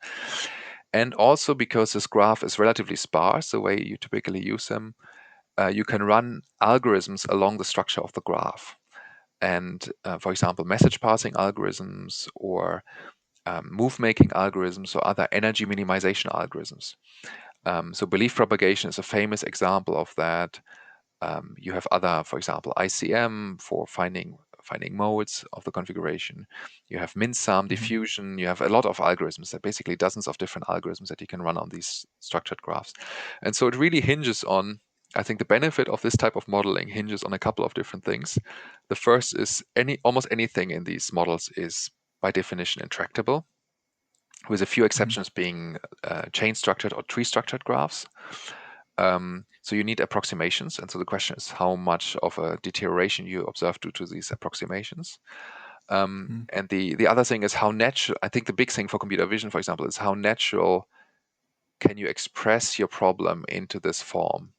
And also because this graph is relatively sparse, the way you typically use them, you can run algorithms along the structure of the graph. And for example, message passing algorithms or move making algorithms or other energy minimization algorithms. So belief propagation is a famous example of that. You have other, for example, ICM for finding modes of the configuration. You have min-sum mhm, diffusion. You have a lot of algorithms, that basically dozens of different algorithms that you can run on these structured graphs. And so it really hinges on, I think the benefit of this type of modeling hinges on a couple of different things. The first is almost anything in these models is by definition intractable, with a few mhm, exceptions being chain structured or tree structured graphs. So you need approximations, and so the question is how much of a deterioration you observe due to these approximations. mhm, And the other thing is how natural. I think the big thing for computer vision, for example, is how natural can you express your problem into this form.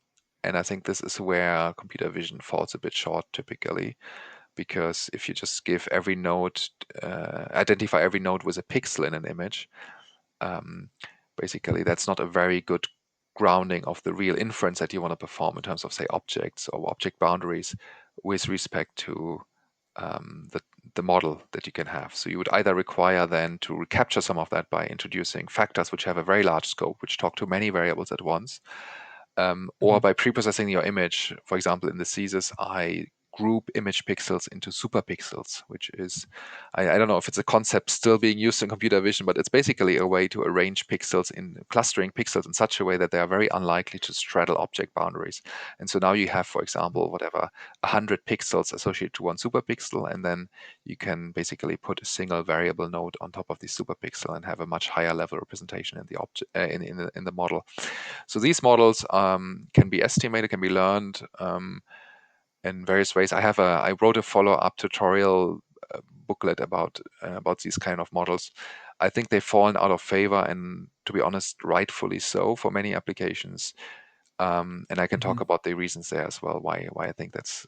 And I think this is where computer vision falls a bit short typically, because if you just give every node, identify every node with a pixel in an image, um, basically that's not a very good grounding of the real inference that you want to perform in terms of, say, objects or object boundaries with respect to the model that you can have. So you would either require then to recapture some of that by introducing factors which have a very large scope, which talk to many variables at once, or mhm, by preprocessing your image. For example, in the thesis, I group image pixels into superpixels, which is, I don't know if it's a concept still being used in computer vision, but it's basically a way to arrange pixels in clustering pixels in such a way that they are very unlikely to straddle object boundaries. And so now you have, for example, whatever, 100 pixels associated to one superpixel, and then you can basically put a single variable node on top of the superpixel and have a much higher level representation in the object in the model. So these models can be estimated, can be learned in various ways. I wrote a follow-up tutorial booklet about these kind of models. I think they've fallen out of favor, and to be honest, rightfully so for many applications. And I can talk about the reasons there as well why I think that's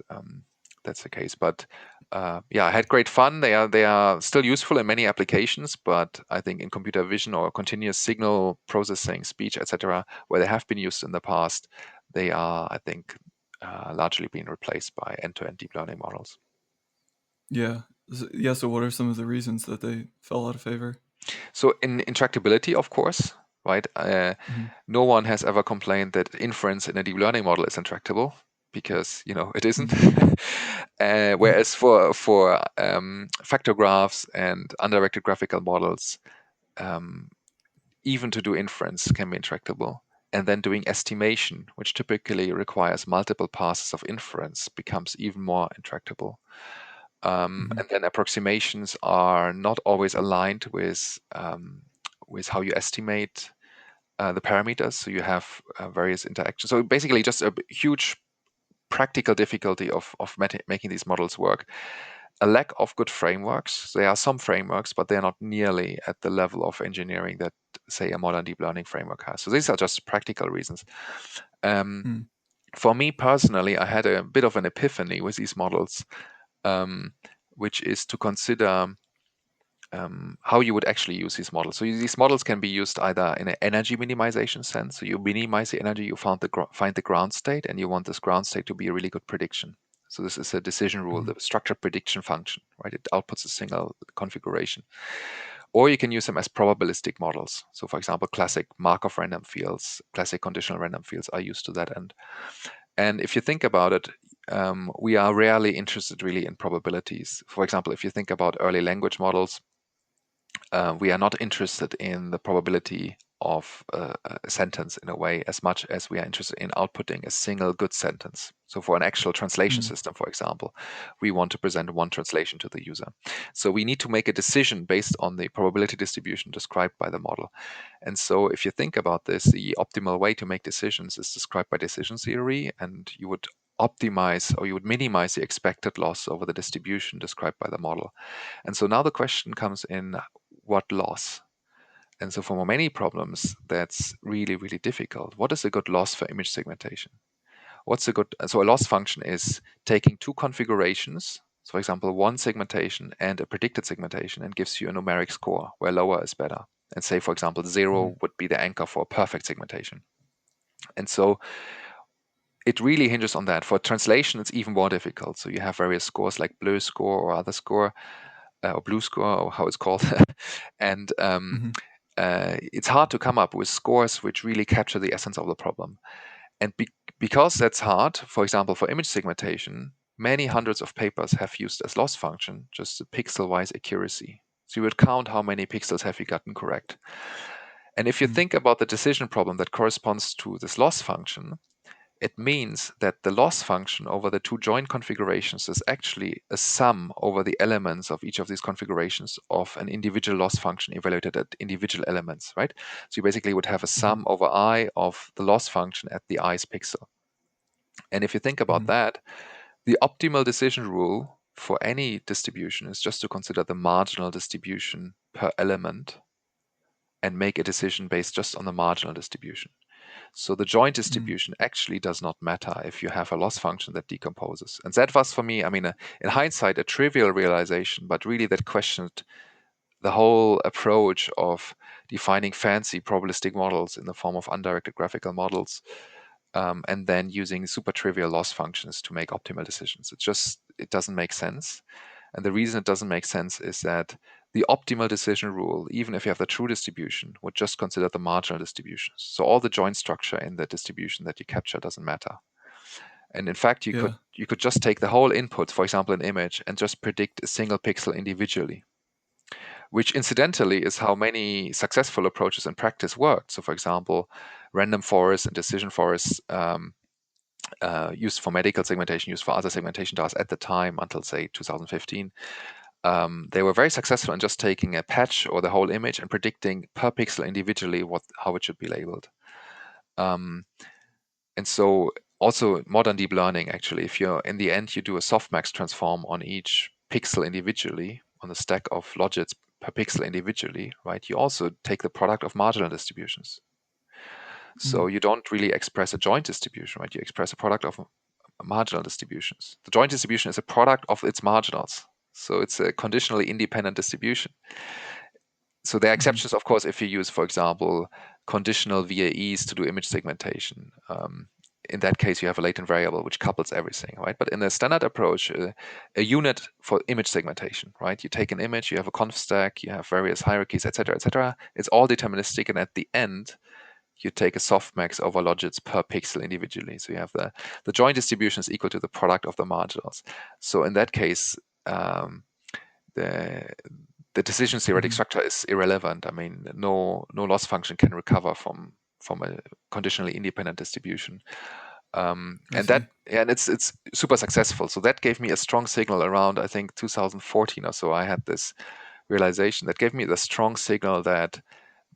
the case. But yeah, I had great fun. They are still useful in many applications, but I think in computer vision or continuous signal processing, speech, etc., where they have been used in the past, they are, I think, largely being replaced by end-to-end deep learning models. Yeah. So what are some of the reasons that they fell out of favor? So in intractability, of course, right? No one has ever complained that inference in a deep learning model is intractable, because it isn't. Whereas for factor graphs and undirected graphical models, even to do inference can be intractable. And then doing estimation, which typically requires multiple passes of inference, becomes even more intractable. And then approximations are not always aligned with how you estimate the parameters. So you have various interactions. So basically, just a huge practical difficulty of making these models work. A lack of good frameworks. There are some frameworks, but they're not nearly at the level of engineering that, say, a modern deep learning framework has. So these are just practical reasons. For me personally, I had a bit of an epiphany with these models, which is to consider how you would actually use these models. So these models can be used either in an energy minimization sense. So you minimize the energy, you find the ground state, and you want this ground state to be a really good prediction. So this is a decision rule, the structured prediction function, right? It outputs a single configuration. Or you can use them as probabilistic models. So for example, classic Markov random fields, classic conditional random fields are used to that end. And if you think about it, we are rarely interested really in probabilities. For example, if you think about early language models, we are not interested in the probability of a sentence in a way as much as we are interested in outputting a single good sentence. So for an actual translation system, for example, we want to present one translation to the user. So we need to make a decision based on the probability distribution described by the model. And so if you think about this, the optimal way to make decisions is described by decision theory, and you would optimize or you would minimize the expected loss over the distribution described by the model. And so now the question comes in, what loss? And so for many problems, that's really, really difficult. What is a good loss for image segmentation? So a loss function is taking two configurations, so for example, one segmentation and a predicted segmentation, and gives you a numeric score where lower is better. And say, for example, 0 would be the anchor for a perfect segmentation. And so it really hinges on that. For translation, it's even more difficult. So you have various scores like blue score or other score, or blue score, or how it's called. And it's hard to come up with scores which really capture the essence of the problem. And because that's hard, for example, for image segmentation, many hundreds of papers have used as loss function just the pixel-wise accuracy. So you would count how many pixels have you gotten correct. And if you think about the decision problem that corresponds to this loss function, it means that the loss function over the two joint configurations is actually a sum over the elements of each of these configurations of an individual loss function evaluated at individual elements, right? So you basically would have a sum over I of the loss function at the i's pixel. And if you think about that, the optimal decision rule for any distribution is just to consider the marginal distribution per element and make a decision based just on the marginal distribution. So the joint distribution actually does not matter if you have a loss function that decomposes. And that was for me, in hindsight, a trivial realization, but really that questioned the whole approach of defining fancy probabilistic models in the form of undirected graphical models, and then using super trivial loss functions to make optimal decisions. It doesn't make sense. And the reason it doesn't make sense is that the optimal decision rule, even if you have the true distribution, would just consider the marginal distributions. So all the joint structure in the distribution that you capture doesn't matter. And in fact, Yeah. you could just take the whole input, for example, an image, and just predict a single pixel individually, which incidentally is how many successful approaches in practice worked. So, for example, random forests and decision forests used for medical segmentation, used for other segmentation tasks at the time until, say, 2015. They were very successful in just taking a patch or the whole image and predicting per pixel individually how it should be labeled. And so also modern deep learning, actually, if you're in the end, you do a softmax transform on each pixel individually, on the stack of logits per pixel individually, right? You also take the product of marginal distributions. So you don't really express a joint distribution, right? You express a product of marginal distributions. The joint distribution is a product of its marginals. So it's a conditionally independent distribution. So there are exceptions, of course, if you use, for example, conditional VAEs to do image segmentation. In that case, you have a latent variable which couples everything, right? But in a standard approach, a unit for image segmentation, right? You take an image, you have a conv stack, you have various hierarchies, etc., etc. It's all deterministic, and at the end, you take a softmax over logits per pixel individually. So you have the joint distribution is equal to the product of the marginals. So in that case, the decision theoretic structure is irrelevant. I mean, no loss function can recover from a conditionally independent distribution. And it's super successful. So that gave me a strong signal around, I think, 2014 or so. I had this realization that gave me the strong signal that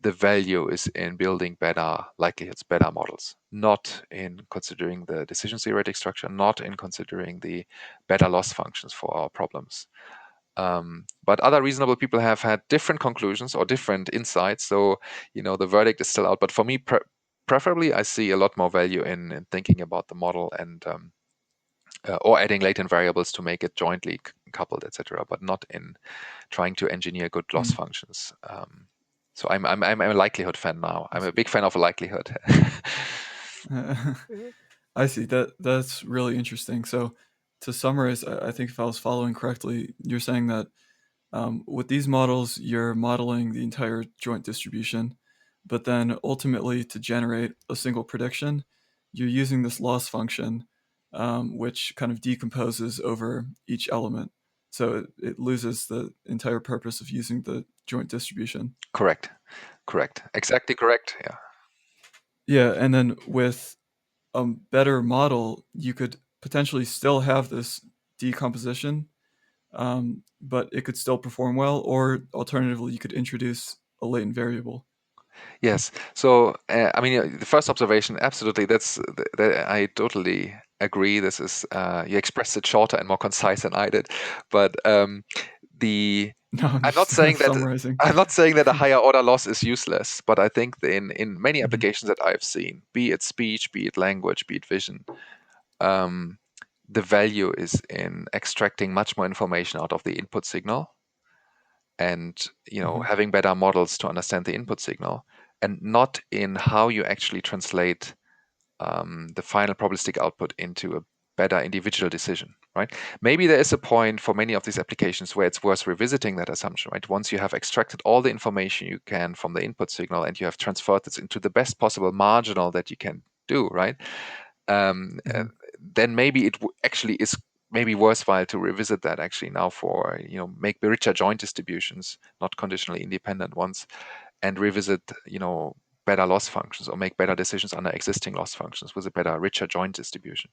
the value is in building better likelihoods, better models, not in considering the decision theoretic structure, not in considering the better loss functions for our problems. But other reasonable people have had different conclusions or different insights. So, the verdict is still out. But for me, preferably, I see a lot more value in thinking about the model and or adding latent variables to make it jointly coupled, etc. But not in trying to engineer good loss functions. So I'm a likelihood fan now. I'm a big fan of a likelihood. I see. That's really interesting. So to summarize, I think if I was following correctly, you're saying that with these models, you're modeling the entire joint distribution, but then ultimately to generate a single prediction, you're using this loss function, which kind of decomposes over each element. So it loses the entire purpose of using the joint distribution. Correct. Exactly correct. Yeah. Yeah, and then with a better model, you could potentially still have this decomposition, but it could still perform well, or alternatively, you could introduce a latent variable. Yes. So, I mean, the first observation, absolutely. I totally agree. This is you expressed it shorter and more concise than I did, but the No, I'm I'm not just saying that summarizing. a higher order loss is useless, but I think in many applications that I've seen, be it speech, be it language, be it vision, the value is in extracting much more information out of the input signal and having better models to understand the input signal, and not in how you actually translate the final probabilistic output into a better individual decision, right? Maybe there is a point for many of these applications where it's worth revisiting that assumption, right? Once you have extracted all the information you can from the input signal and you have transferred this into the best possible marginal that you can do, right? Then maybe it actually is maybe worthwhile to revisit that actually now for make richer joint distributions, not conditionally independent ones, and revisit better loss functions or make better decisions under existing loss functions with a better richer joint distribution.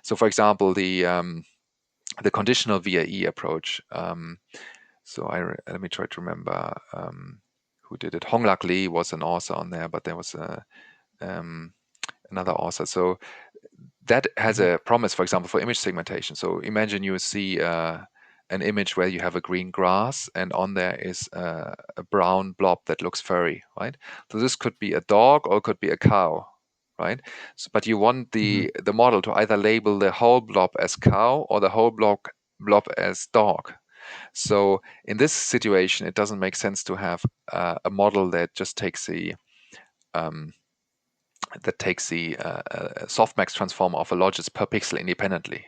So for example, the conditional VAE approach. Let me try to remember who did it. Honglak Lee was an author on there, but there was another author. So that has a promise, for example, for image segmentation. So imagine you see an image where you have a green grass and on there is a brown blob that looks furry, right? So this could be a dog or it could be a cow, right? So, but you want the model to either label the whole blob as cow or the whole blob as dog. So in this situation, it doesn't make sense to have a model that just takes the softmax transform of a logits per pixel independently,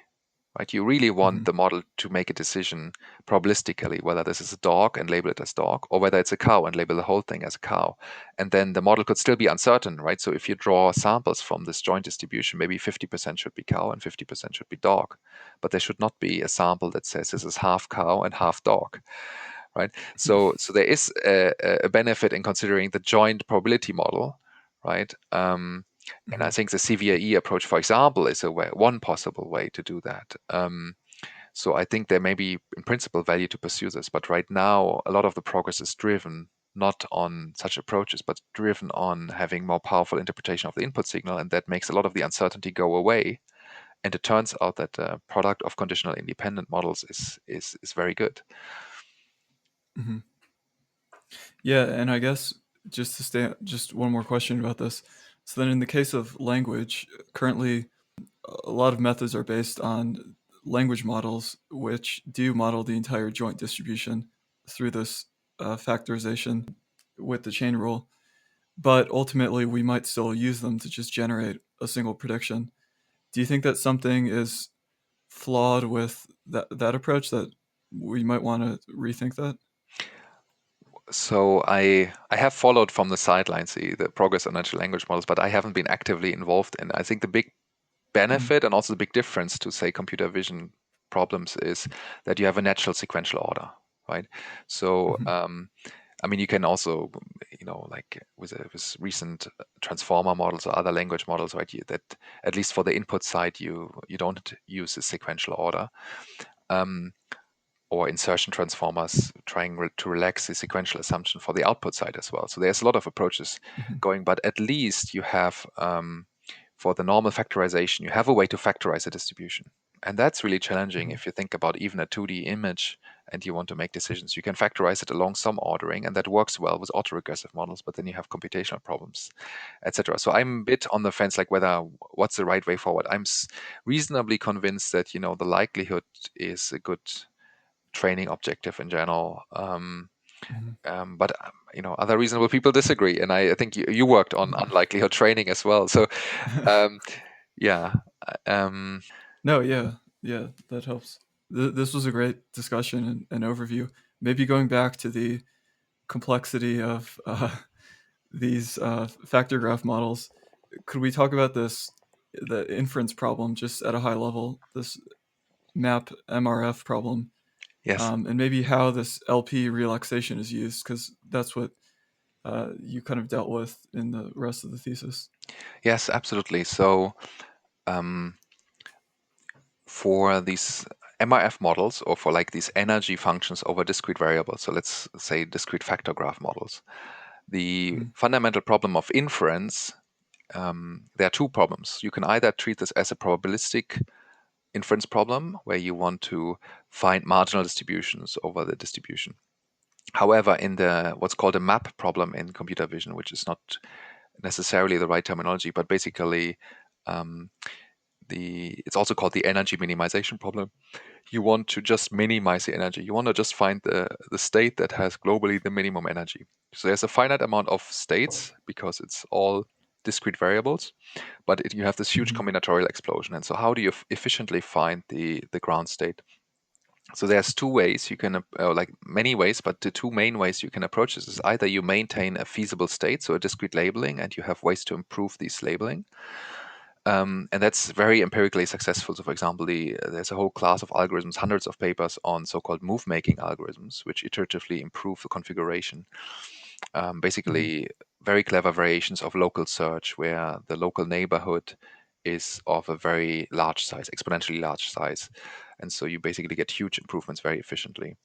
right? You really want Hmm. the model to make a decision probabilistically whether this is a dog and label it as dog, or whether it's a cow and label the whole thing as a cow. And then the model could still be uncertain, right? So if you draw samples from this joint distribution, maybe 50% should be cow and 50% should be dog. But there should not be a sample that says this is half cow and half dog, right? So there is a benefit in considering the joint probability model, right? And I Hmm. think the CVAE approach, for example, is one possible way to do that. So I think there may be, in principle, value to pursue this. But right now, a lot of the progress is driven not on such approaches, but driven on having more powerful interpretation of the input signal, and that makes a lot of the uncertainty go away. And it turns out that the product of conditional independent models is very good. Hmm. Yeah, and I guess just one more question about this. So then, in the case of language, currently a lot of methods are based on language models, which do model the entire joint distribution through this factorization with the chain rule. But ultimately, we might still use them to just generate a single prediction. Do you think that something is flawed with that approach, that we might want to rethink that? So I have followed from the sidelines the progress on natural language models, but I haven't been actively involved in. I think the big Mm-hmm. benefit and also the big difference to, say, computer vision problems is that you have a natural sequential order, right? So Mm-hmm. I mean, you can also, like with recent transformer models or other language models, right? That at least for the input side, you don't use a sequential order. Um, or insertion transformers trying to relax the sequential assumption for the output side as well. So there's a lot of approaches Mm-hmm. going, but at least you have, for the normal factorization, you have a way to factorize a distribution. And that's really challenging Mm-hmm. if you think about even a 2D image and you want to make decisions. You can factorize it along some ordering, and that works well with autoregressive models, but then you have computational problems, etc. So I'm a bit on the fence, like what's the right way forward. I'm reasonably convinced that the likelihood is a good training objective in general. Mm-hmm. But other reasonable people disagree, and I think you worked on unlikelihood training as well. So um, yeah, um, No, yeah, yeah, that helps. This was a great discussion and overview. Maybe going back to the complexity of these factor graph models, could we talk about the inference problem just at a high level, this map MRF problem, yes, and maybe how this LP relaxation is used, because that's what you kind of dealt with in the rest of the thesis. yes, absolutely. So um, for these MRF models, or for like these energy functions over discrete variables, so let's say discrete factor graph models, the Mm-hmm. fundamental problem of inference, there are two problems. You can either treat this as a probabilistic inference problem where you want to find marginal distributions over the distribution. However, in the what's called a map problem in computer vision, which is not necessarily the right terminology, but basically um, it's also called the energy minimization problem. You want to just minimize the energy. You want to just find the state that has globally the minimum energy. So there's a finite amount of states because it's all discrete variables, but you have this huge Mm-hmm. combinatorial explosion. And so how do you efficiently find the ground state? So there's two ways you can, like many ways, but the two main ways you can approach this is either you maintain a feasible state, so a discrete labeling, and you have ways to improve this labeling. And that's very empirically successful. So, for example, there's a whole class of algorithms, hundreds of papers on so-called move-making algorithms, which iteratively improve the configuration. Mm-hmm. Basically, very clever variations of local search, where the local neighborhood is of a very large size, exponentially large size. And so you basically get huge improvements very efficiently.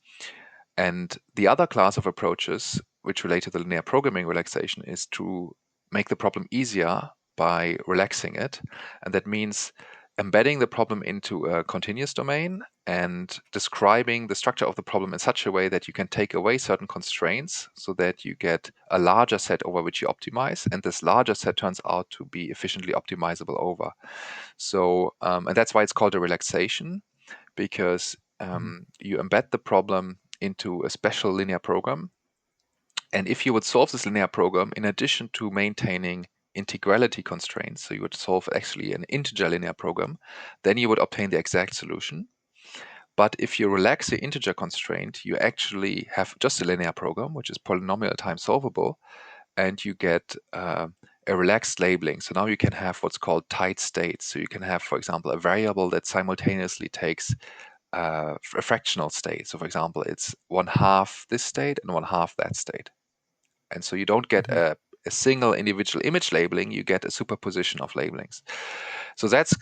And the other class of approaches, which relate to the linear programming relaxation, is to make the problem easier by relaxing it. And that means embedding the problem into a continuous domain and describing the structure of the problem in such a way that you can take away certain constraints so that you get a larger set over which you optimize. And this larger set turns out to be efficiently optimizable over. So, and that's why it's called a relaxation, because Mm-hmm. you embed the problem into a special linear program. And if you would solve this linear program, in addition to maintaining integrality constraints, so you would solve actually an integer linear program, then you would obtain the exact solution. But if you relax the integer constraint, you actually have just a linear program, which is polynomial time solvable, and you get a relaxed labeling. So now you can have what's called tight states. So you can have, for example, a variable that simultaneously takes a fractional state. So, for example, it's 1/2 this state and 1/2 that state. And so you don't get Mhm. a single individual image labeling, you get a superposition of labelings. So that's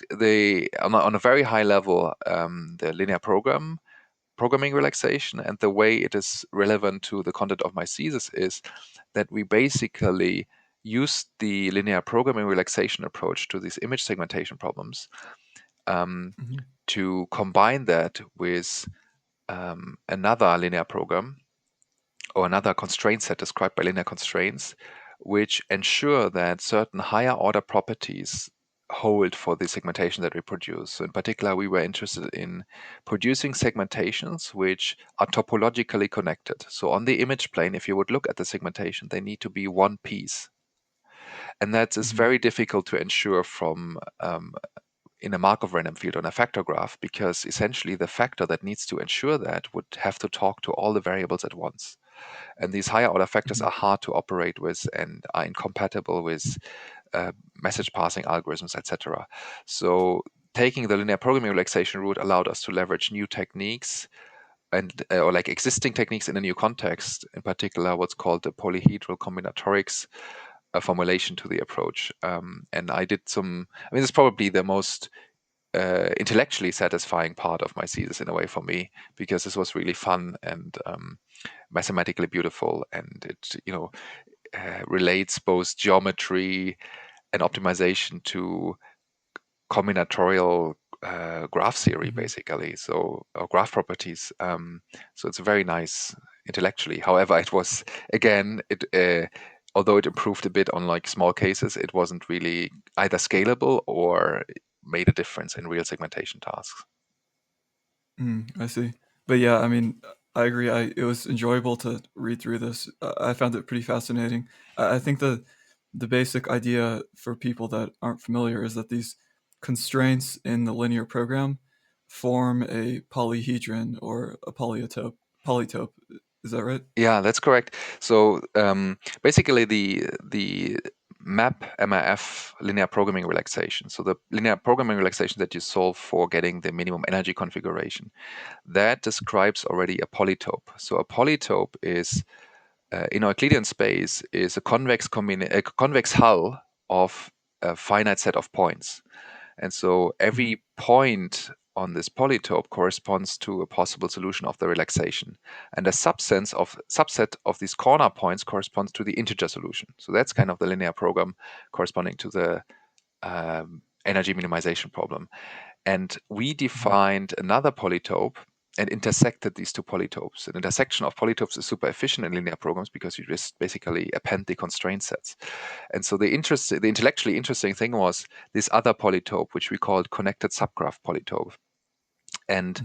on a very high level, the linear programming relaxation. And the way it is relevant to the content of my thesis is that we basically use the linear programming relaxation approach to these image segmentation problems Mhm. to combine that with another linear program or another constraint set described by linear constraints, which ensure that certain higher order properties hold for the segmentation that we produce. So in particular, we were interested in producing segmentations which are topologically connected. So on the image plane, if you would look at the segmentation, they need to be one piece. And that is Mhm. very difficult to ensure from in a Markov random field on a factor graph, because essentially the factor that needs to ensure that would have to talk to all the variables at once. And these higher order factors Mhm. are hard to operate with and are incompatible with message passing algorithms, etc. So taking the linear programming relaxation route allowed us to leverage new techniques and or like existing techniques in a new context, in particular what's called the polyhedral combinatorics formulation to the approach. And I did some, I mean, it's probably the most intellectually satisfying part of my thesis in a way for me, because this was really fun and mathematically beautiful, and it relates both geometry and optimization to combinatorial graph theory, Mhm. basically, so or graph properties. So it's very nice intellectually. However, it was again it. Although it improved a bit on like small cases, it wasn't really either scalable or made a difference in real segmentation tasks. I see. But yeah, I mean, I agree. It was enjoyable to read through this. I found it pretty fascinating. I think the basic idea for people that aren't familiar is that these constraints in the linear program form a polyhedron or a polytope. Polytope, is that right? Yeah, that's correct. So basically, the MAF linear programming relaxation. So the linear programming relaxation that you solve for getting the minimum energy configuration, that describes already a polytope. So a polytope is in Euclidean space is a convex hull of a finite set of points. And so Mhm. every point on this polytope corresponds to a possible solution of the relaxation. And a subset of these corner points corresponds to the integer solution. So that's kind of the linear program corresponding to the energy minimization problem. And we Mhm. defined another polytope and intersected these two polytopes. An intersection of polytopes is super efficient in linear programs because you just basically append the constraint sets. And so the intellectually interesting thing was this other polytope, which we called connected subgraph polytope. And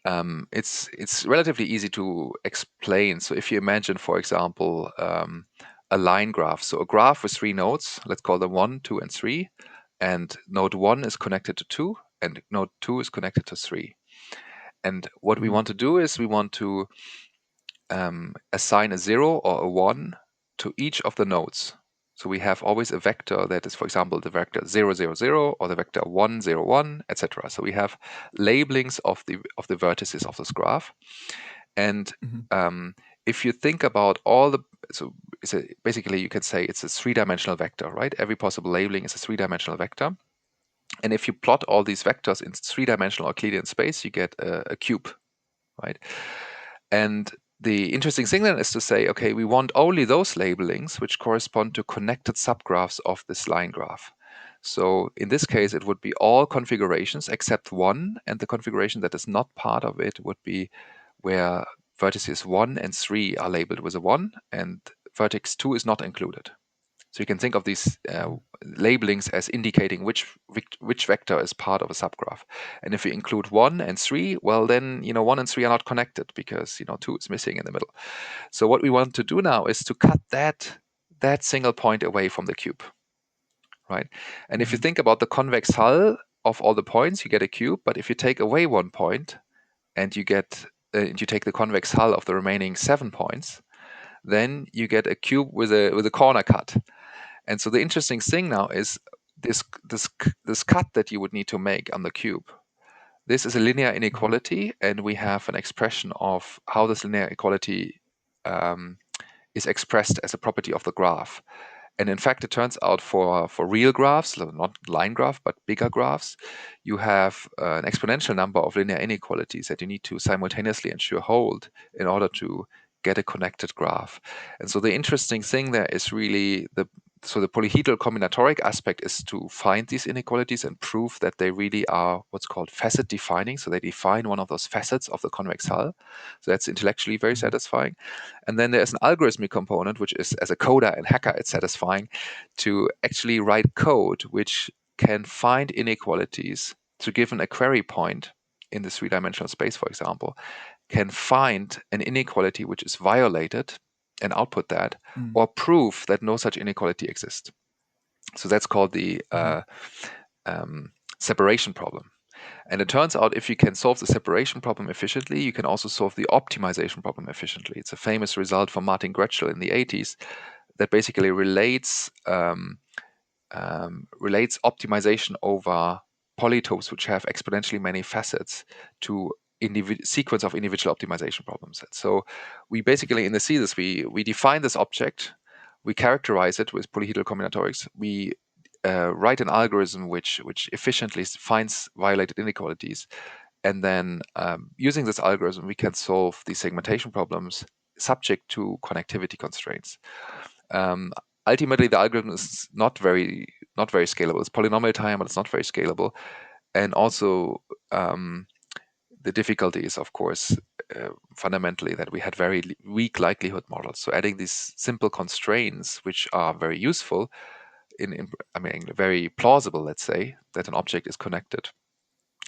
Mhm. it's relatively easy to explain. So if you imagine, for example, a line graph, so a graph with three nodes, let's call them 1, 2, and 3, and node 1 is connected to 2, and node 2 is connected to 3. And what we Mhm. want to do is we want to assign a 0 or a 1 to each of the nodes. So we have always a vector that is, for example, the vector 0, 0, 0, or the vector 1, 0, 1, etc. So we have labelings of the vertices of this graph. And Mhm. if you think about all the, so basically you can say it's a three-dimensional vector, right? Every possible labeling is a three-dimensional vector. And if you plot all these vectors in three-dimensional Euclidean space, you get a cube, right? And the interesting thing then is to say, okay, we want only those labelings which correspond to connected subgraphs of this line graph. So in this case, Mhm. it would be all configurations except one, and the configuration that is not part of it would be where vertices 1 and 3 are labeled with a 1, and vertex 2 is not included. So you can think of these Mhm. labelings as indicating which vector is part of a subgraph. And if we include 1 and 3, well, then 1 and 3 are not connected because 2 is missing in the middle. So what we want to do now is to cut that single point away from the cube. right? And if you think about the convex hull of all the points, you get a cube. But if you take away one point and you take the convex hull of the remaining 7 points, then you get a cube with a corner cut. And so the interesting thing now is this cut that you would need to make on the cube. This is a linear inequality, and we have an expression of how this linear inequality is expressed as a property of the graph. And in fact, it turns out for real graphs, not line graph, but bigger graphs, you have an exponential number of linear inequalities that you need to simultaneously ensure hold in order to get a connected graph. And so the interesting thing there is really the polyhedral combinatoric aspect is to find these inequalities and prove that they really are what's called facet defining. So they define one of those facets of the convex hull. So that's intellectually very satisfying. And then there's an algorithmic component, which is, as a coder and hacker, it's satisfying to actually write code which can find inequalities to given a query point in the three-dimensional space, for example, can find an inequality which is violated and output that, or prove that no such inequality exists. So that's called the separation problem. And it turns out if you can solve the separation problem efficiently, you can also solve the optimization problem efficiently. It's a famous result from Martin Grötschel in the 80s that basically relates optimization over polytopes which have exponentially many facets to sequence of individual optimization problems. And so we basically in the Thesis, we define this object, we characterize it with polyhedral combinatorics, we write an algorithm which efficiently finds violated inequalities, and then using this algorithm we can solve the segmentation problems subject to connectivity constraints. Ultimately, the algorithm is not very scalable. It's polynomial time, but it's not very scalable. And also, the difficulty is, of course, fundamentally that we had very weak likelihood models. So adding these simple constraints, which are very useful, very plausible, let's say, that an object is connected.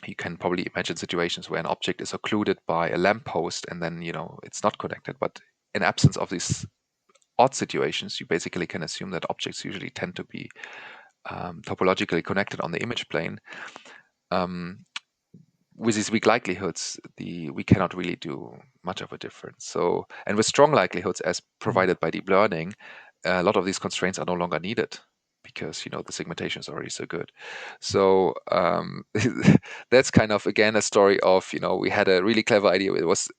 You can probably imagine situations where an object is occluded by a lamppost and then, it's not connected. But in absence of these odd situations, you basically can assume that objects usually tend to be topologically connected on the image plane. With these weak likelihoods, we cannot really do much of a difference. So, and with strong likelihoods, as provided by deep learning, a lot of these constraints are no longer needed because the segmentation is already so good. So that's kind of again a story of we had a really clever idea. It was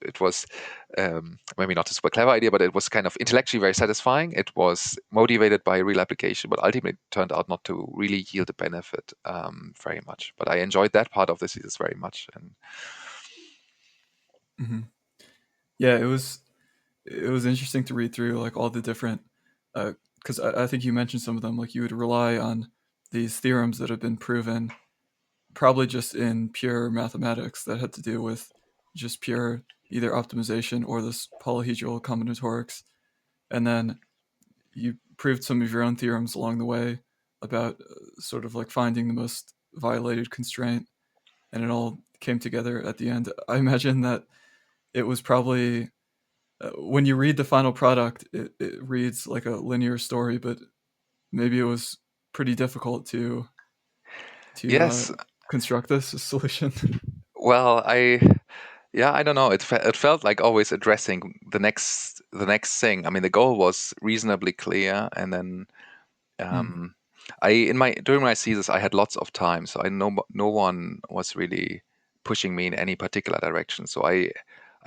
maybe not a super clever idea, but it was kind of intellectually very satisfying. It was motivated by a real application, but ultimately it turned out not to really yield a benefit very much. But I enjoyed that part of the thesis very much. And yeah, it was interesting to read through like all the different because I think you mentioned some of them, like you would rely on these theorems that have been proven probably just in pure mathematics that had to do with just pure either optimization or this polyhedral combinatorics. And then you proved some of your own theorems along the way about sort of like finding the most violated constraint, and it all came together at the end. I imagine that it was probably when you read the final product, it reads like a linear story, but maybe it was pretty difficult to yes, construct this solution. well, I don't know. It felt like always addressing the next thing. I mean, the goal was reasonably clear, and then during my thesis I had lots of time, so no one was really pushing me in any particular direction. So I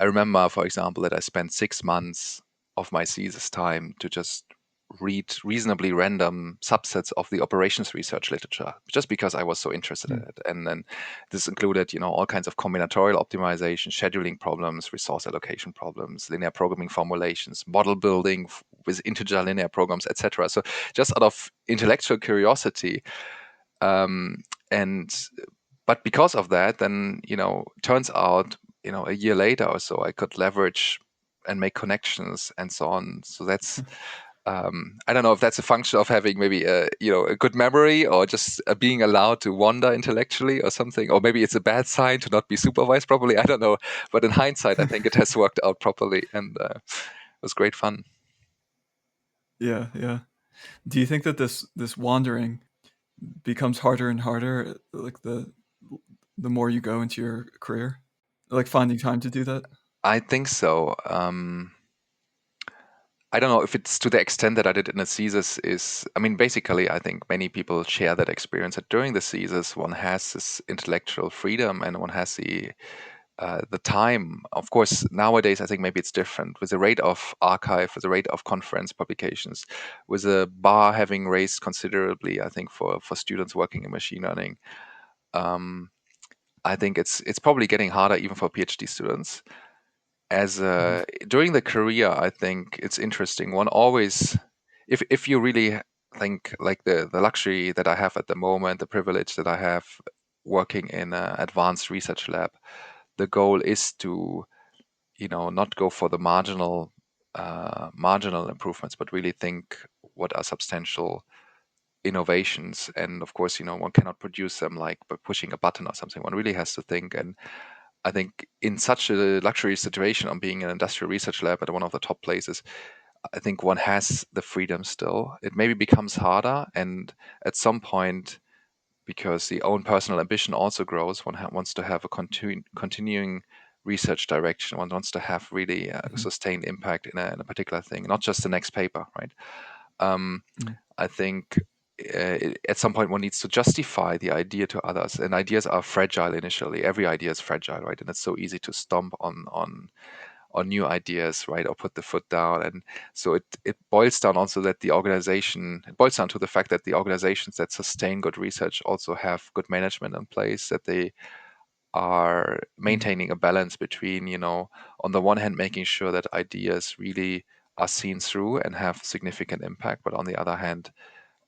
remember, for example, that I spent 6 months of my thesis time to just read reasonably random subsets of the operations research literature, just because I was so interested in it. And then this included, all kinds of combinatorial optimization, scheduling problems, resource allocation problems, linear programming formulations, model building with integer linear programs, etc. So just out of intellectual curiosity, but because of that, then turns out a year later or so, I could leverage and make connections and so on. So that's I don't know if that's a function of having maybe a good memory, or just being allowed to wander intellectually or something, or maybe it's a bad sign to not be supervised properly. I don't know, but in hindsight, I think it has worked out properly, and it was great fun. Yeah. Do you think that this wandering becomes harder and harder, like the more you go into your career, like finding time to do that? I think so. I don't know if it's to the extent that I did in the thesis is, I mean, basically, I think many people share that experience that during the thesis, one has this intellectual freedom and one has the time. Of course, nowadays, I think maybe it's different with the rate of archive, with the rate of conference publications, with the bar having raised considerably, I think, for students working in machine learning. Um, I think it's probably getting harder even for PhD students. As Hmm. during the career, I think it's interesting. One always, if you really think like the luxury that I have at the moment, the privilege that I have working in an advanced research lab, the goal is to not go for the marginal improvements, but really think what are substantial innovations. And of course, one cannot produce them like by pushing a button or something. One really has to think. And I think in such a luxury situation on being an industrial research lab at one of the top places, I think one has the freedom still. It maybe becomes harder, and at some point, because the own personal ambition also grows, one wants to have a continuing research direction. One wants to have really a Hmm. sustained impact in a particular thing, not just the next paper, right? Um, Hmm. I think at some point one needs to justify the idea to others, and ideas are fragile initially. Every idea is fragile, right? And it's so easy to stomp on new ideas, right, or put the foot down. And so it boils down also that it boils down to the fact that the organizations that sustain good research also have good management in place, that they are Hmm. maintaining a balance between, on the one hand, making sure that ideas really are seen through and have significant impact, but on the other hand,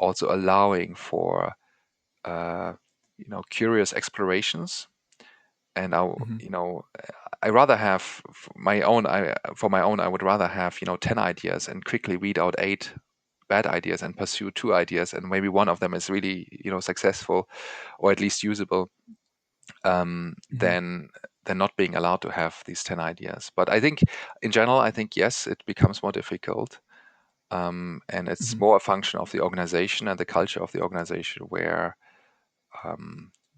also allowing for uh, curious explorations. And Hmm. I rather have my own. For my own, I would rather have 10 ideas and quickly weed out 8 bad ideas and pursue 2 ideas, and maybe one of them is really successful, or at least usable, Hmm. than not being allowed to have these 10 ideas. But I think, in general, I think yes, it becomes more difficult, and it's Hmm. more a function of the organization and the culture of the organization where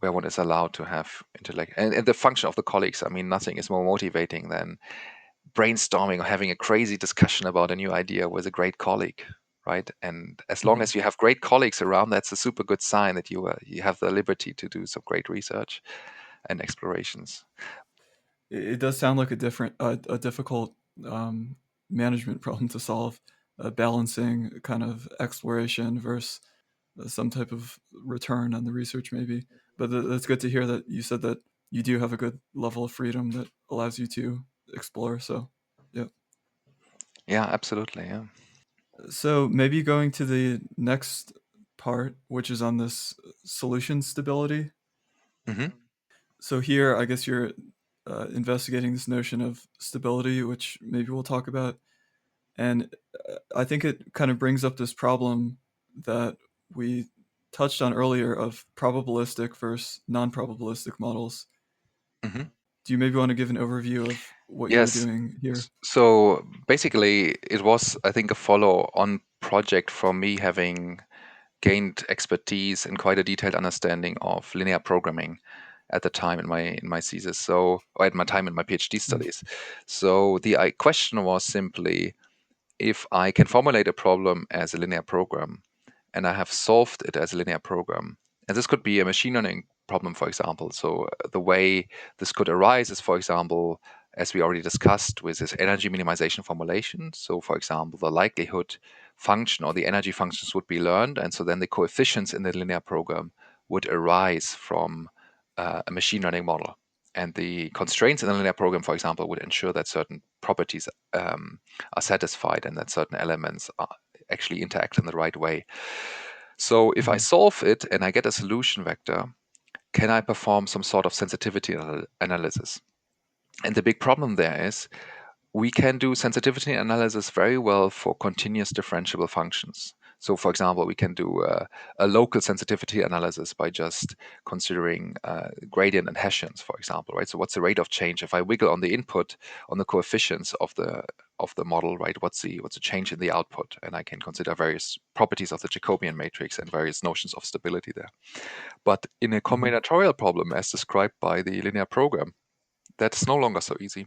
one is allowed to have intellect and the function of the colleagues. I mean, nothing is more motivating than brainstorming or having a crazy discussion about a new idea with a great colleague, right? And as long Hmm. as you have great colleagues around, that's a super good sign that you have the liberty to do some great research and explorations. It does sound like a difficult um, management problem to solve, balancing kind of exploration versus some type of return on the research, maybe. But that's good to hear that you said that you do have a good level of freedom that allows you to explore. So, yeah. Yeah, absolutely. Yeah. So maybe going to the next part, which is on this solution stability. Hmm. So here, I guess you're investigating this notion of stability, which maybe we'll talk about. And I think it kind of brings up this problem that we touched on earlier of probabilistic versus non-probabilistic models. Hmm. Do you maybe want to give an overview of what you were Yes. doing here? So basically, it was, I think, a follow-on project from me having gained expertise and quite a detailed understanding of linear programming at the time in my thesis. So, or at my time in my PhD Mm. studies. So the question was simply if I can formulate a problem as a linear program and I have solved it as a linear program. And this could be a machine learning problem, for example. So the way this could arise is, for example, as we already discussed with this energy minimization formulation. So, for example, the likelihood function or the energy functions would be learned, and so then the coefficients in the linear program would arise from a machine learning model. And the constraints in the linear program, for example, would ensure that certain properties are satisfied and that certain elements actually interact in the right way. So if I Mm-hmm. solve it and I get a solution vector, can I perform some sort of sensitivity analysis? And the big problem there is we can do sensitivity analysis very well for continuous differentiable functions. So, for example, we can do a local sensitivity analysis by just considering gradient and Hessians, for example, right? So, what's the rate of change if I wiggle on the input on the coefficients of the of the model, right? What's the change in the output, and I can consider various properties of the Jacobian matrix and various notions of stability there. But in a combinatorial problem, as described by the linear program, that's no longer so easy.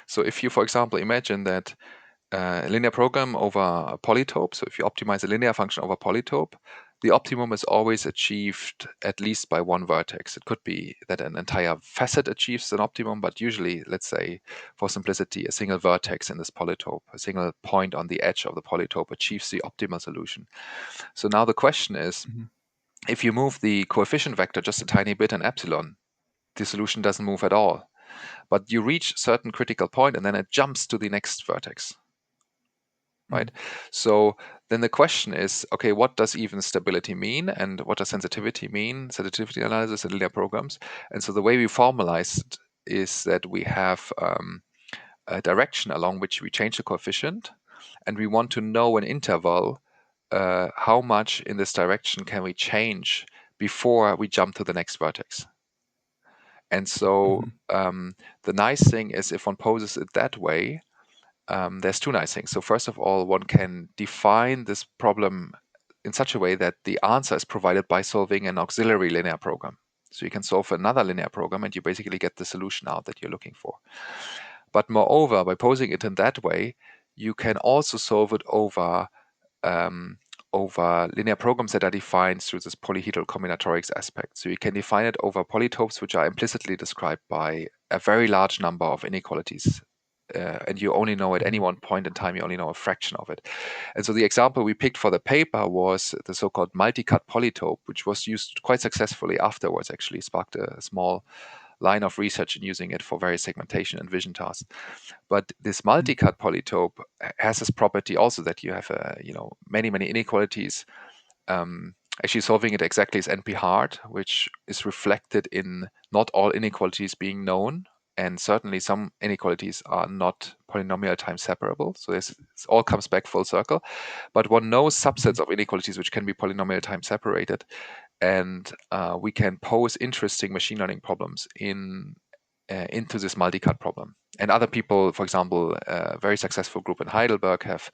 So if you, for example, imagine that a linear program over a polytope, so if you optimize a linear function over polytope, the optimum is always achieved at least by one vertex. It could be that an entire facet achieves an optimum, but usually, let's say, for simplicity, a single vertex in this polytope, a single point on the edge of the polytope achieves the optimal solution. So now the question is, if you move the coefficient vector just a tiny bit in epsilon, the solution doesn't move at all. But you reach a certain critical point and then it jumps to the next vertex. Right. So then the question is, okay, what does even stability mean, and what does sensitivity mean? Sensitivity analysis in linear programs. And so the way we formalize it is that we have a direction along which we change the coefficient, and we want to know an interval, how much in this direction can we change before we jump to the next vertex. And so the nice thing is, if one poses it that way, there's two nice things. So first of all, one can define this problem in such a way that the answer is provided by solving an auxiliary linear program. So you can solve another linear program and you basically get the solution out that you're looking for. But moreover, by posing it in that way, you can also solve it over linear programs that are defined through this polyhedral combinatorics aspect. So you can define it over polytopes which are implicitly described by a very large number of inequalities. And you only know at any one point in time, you only know a fraction of it. And so the example we picked for the paper was the so-called multi-cut polytope, which was used quite successfully afterwards, actually sparked a small line of research in using it for various segmentation and vision tasks. But this multi-cut polytope has this property also that you have many inequalities. Actually solving it exactly is NP hard, which is reflected in not all inequalities being known, and certainly some inequalities are not polynomial time separable. So it all comes back full circle. But one knows subsets of inequalities which can be polynomial time separated, and we can pose interesting machine learning problems into this multi-cut problem. And other people, for example, a very successful group in Heidelberg have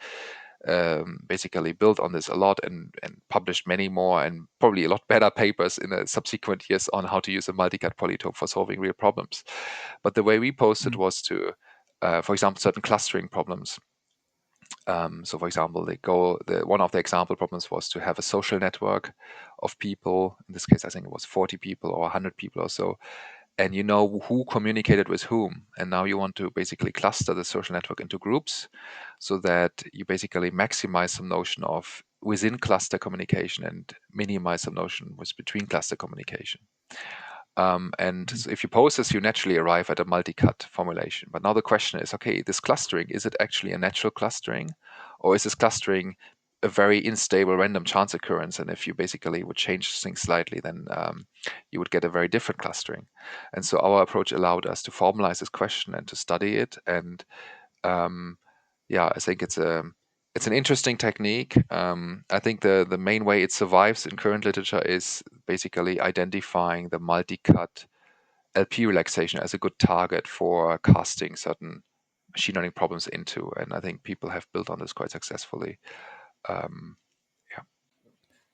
basically built on this a lot and published many more and probably a lot better papers in the subsequent years on how to use a multi-cut polytope for solving real problems. But the way we posed it was to, for example, certain clustering problems. So, for example, one of the example problems was to have a social network of people. In this case, I think it was 40 people or 100 people or so. And you know who communicated with whom. And now you want to basically cluster the social network into groups so that you basically maximize some notion of within cluster communication and minimize some notion with between cluster communication. So if you pose this, you naturally arrive at a multi-cut formulation. But now the question is, okay, this clustering, is it actually a natural clustering? Or is this clustering a very unstable random chance occurrence? And if you basically would change things slightly, then you would get a very different clustering. And so our approach allowed us to formalize this question and to study it. And I think it's an interesting technique. I think the main way it survives in current literature is basically identifying the multi-cut LP relaxation as a good target for casting certain machine learning problems into. And I think people have built on this quite successfully.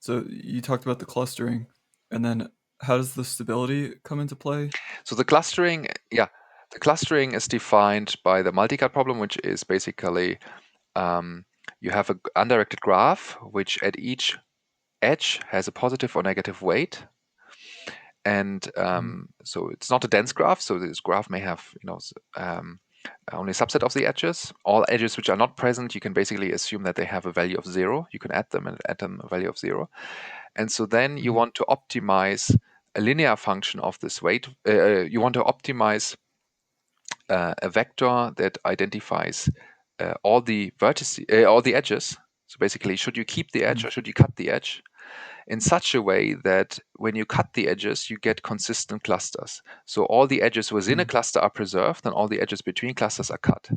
So you talked about the clustering, and then how does the stability come into play? So the clustering is defined by the multi-cut problem, which is basically you have an undirected graph, which at each edge has a positive or negative weight. And so it's not a dense graph. So this graph may have, only a subset of the edges. All edges which are not present, you can basically assume that they have a value of 0. You can add them and add them a value of 0. And so then you want to optimize a linear function of this weight. You want to optimize a vector that identifies all the vertices, all the edges. So basically, should you keep the edge or should you cut the edge? In such a way that when you cut the edges, you get consistent clusters. So all the edges within a cluster are preserved and all the edges between clusters are cut.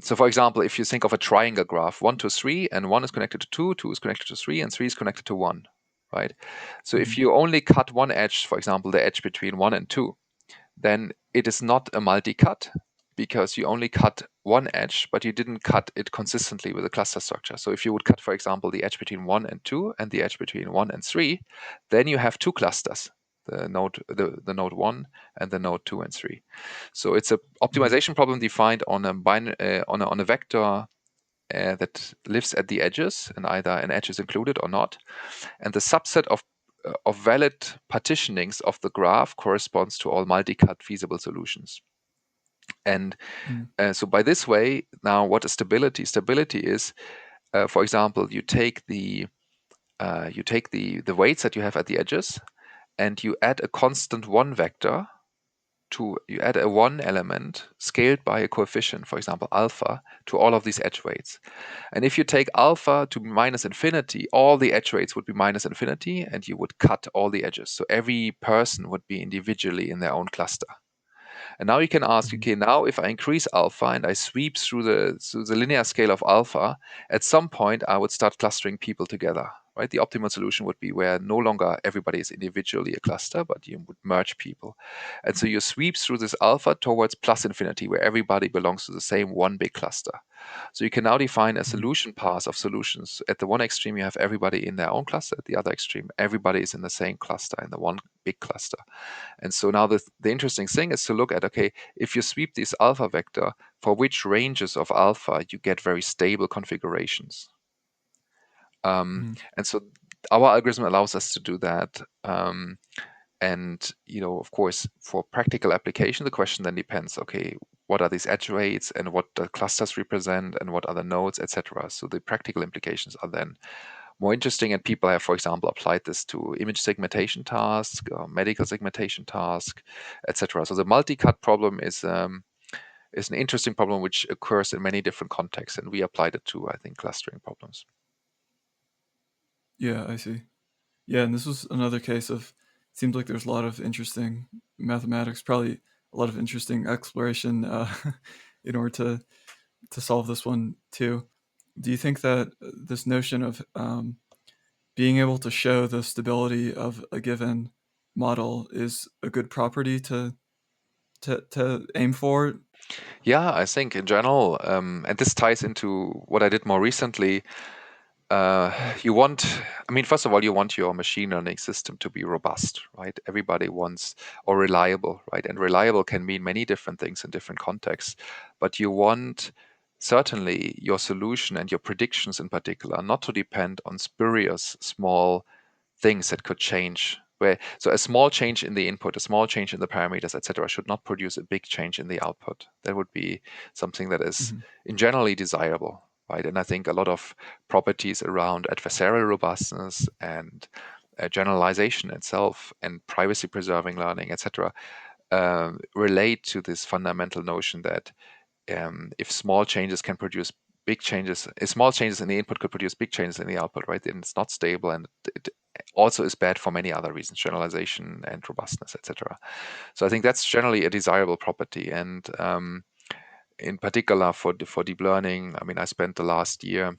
So for example, if you think of a triangle graph, 1 to 3, and 1 is connected to 2, 2 is connected to 3, and 3 is connected to 1, right? So if you only cut one edge, for example, the edge between 1 and 2, then it is not a multi-cut because you only cut one edge, but you didn't cut it consistently with a cluster structure. So if you would cut, for example, the edge between 1 and 2 and the edge between 1 and 3, then you have two clusters, the node 1 and the node 2 and 3. So it's a Mhm. optimization problem defined on a vector that lives at the edges, and either an edge is included or not. And the subset of valid partitionings of the graph corresponds to all multi-cut feasible solutions. And Mhm. so by this way, now what is stability? Stability is, for example, you take the weights that you have at the edges, and you add a constant one vector you add a one element scaled by a coefficient, for example, alpha, to all of these edge weights. And if you take alpha to minus infinity, all the edge weights would be minus infinity, and you would cut all the edges. So every person would be individually in their own cluster. And now you can ask, Mhm. okay, now if I increase alpha and I sweep through the linear scale of alpha, at some point I would start clustering people together, right? The optimal solution would be where no longer everybody is individually a cluster, but you would merge people. And so you sweep through this alpha towards plus infinity, where everybody belongs to the same one big cluster. So you can now define a Mhm. solution path of solutions. At the one extreme, you have everybody in their own cluster. At the other extreme, everybody is in the same cluster, in the one big cluster. And so now the interesting thing is to look at, okay, if you sweep this alpha vector, for which ranges of alpha you get very stable configurations. Mhm. And so our algorithm allows us to do that. And of course, for practical application, the question then depends, okay, what are these edge weights and what the clusters represent and what are the nodes, etc. So the practical implications are then more interesting, and people have, for example, applied this to image segmentation tasks, medical segmentation tasks, etc. So the multi-cut problem is an interesting problem which occurs in many different contexts, and we applied it to, I think, clustering problems. Yeah, I see. Yeah, and this was another case of seems like there's a lot of interesting mathematics, probably a lot of interesting exploration in order to solve this one too. Do you think that this notion of being able to show the stability of a given model is a good property to aim for? Yeah, I think in general, and this ties into what I did more recently. Uh, Mm. you want, I mean, first of all, you want your machine learning system to be robust, right? Everybody wants, or reliable, right? And reliable can mean many different things in different contexts, but you want certainly your solution and your predictions in particular not to depend on spurious small things that could change. So a small change in the input, a small change in the parameters, etc., should not produce a big change in the output. That would be something that is Mhm. in generally desirable, right? And I think a lot of properties around adversarial robustness and generalization itself and privacy preserving learning, etc., relate to this fundamental notion that if small changes can produce big changes, if small changes in the input could produce big changes in the output, right? Then it's not stable, and it also is bad for many other reasons, generalization and robustness, etc. So I think that's generally a desirable property, and in particular for deep learning, I mean, I spent the last year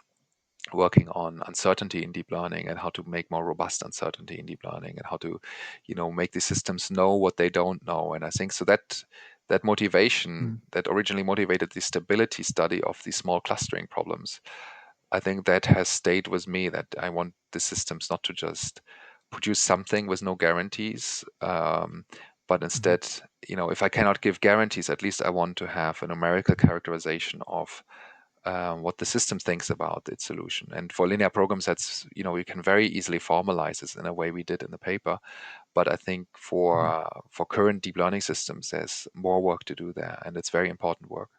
working on uncertainty in deep learning and how to make more robust uncertainty in deep learning and how to make these systems know what they don't know. And I think so that motivation Mhm. that originally motivated the stability study of these small clustering problems, I think that has stayed with me, that I want the systems not to just produce something with no guarantees, but Mhm. instead, if I cannot give guarantees, at least I want to have a numerical characterization of what the system thinks about its solution. And for linear programs, that's you can very easily formalize this in a way we did in the paper. But I think Mhm. for current deep learning systems, there's more work to do there, and it's very important work.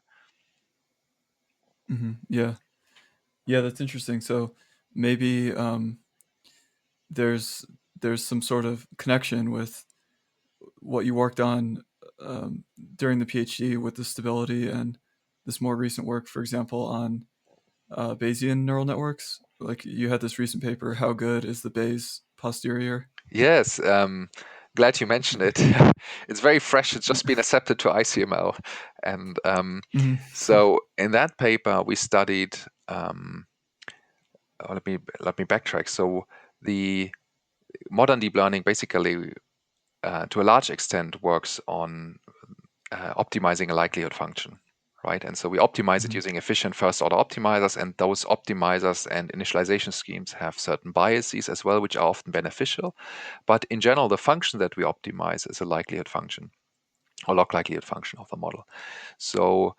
Mhm. Yeah, yeah, that's interesting. So maybe there's there's some sort of connection with what you worked on during the PhD with the stability and this more recent work, for example, on Bayesian neural networks. Like you had this recent paper, "How good is the Bayes posterior?" Yes, glad you mentioned it. It's very fresh. It's just been accepted to ICML, and Mhm. so in that paper we studied. Let me backtrack. So the modern deep learning basically, to a large extent, works on optimizing a likelihood function. right? And so we optimize it Mhm. using efficient first-order optimizers, and those optimizers and initialization schemes have certain biases as well, which are often beneficial. But in general, the function that we optimize is a likelihood function or log likelihood function of the model. So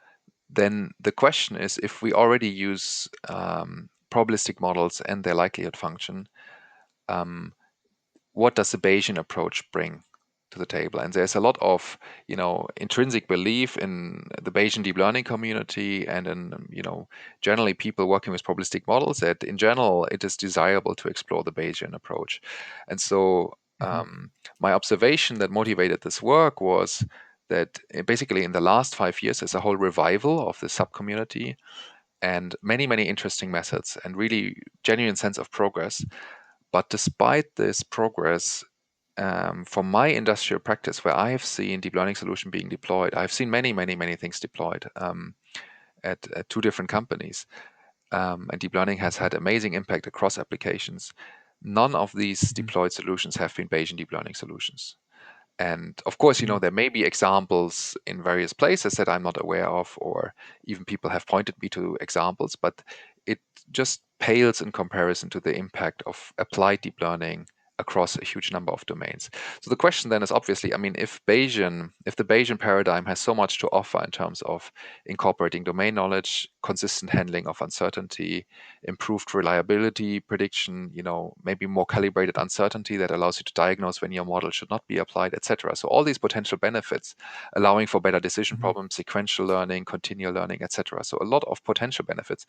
then the question is, if we already use probabilistic models and their likelihood function, what does the Bayesian approach bring to the table? And there's a lot of, intrinsic belief in the Bayesian deep learning community and in, generally people working with probabilistic models that in general it is desirable to explore the Bayesian approach. And so my observation that motivated this work was that basically in the last 5 years there's a whole revival of the sub-community and many, many interesting methods and really genuine sense of progress. But despite this progress, from my industrial practice, where I have seen deep learning solution being deployed, I've seen many, many, many things deployed at 2 different companies. And deep learning has had amazing impact across applications. None of these Mhm. deployed solutions have been Bayesian deep learning solutions. And of course, Mhm. there may be examples in various places that I'm not aware of, or even people have pointed me to examples, but it just pales in comparison to the impact of applied deep learning across a huge number of domains. So the question then is obviously, I mean, if the Bayesian paradigm has so much to offer in terms of incorporating domain knowledge, consistent handling of uncertainty, improved reliability prediction, maybe more calibrated uncertainty that allows you to diagnose when your model should not be applied, etc. So all these potential benefits, allowing for better decision Mhm. problems, sequential learning, continual learning, etc. So a lot of potential benefits.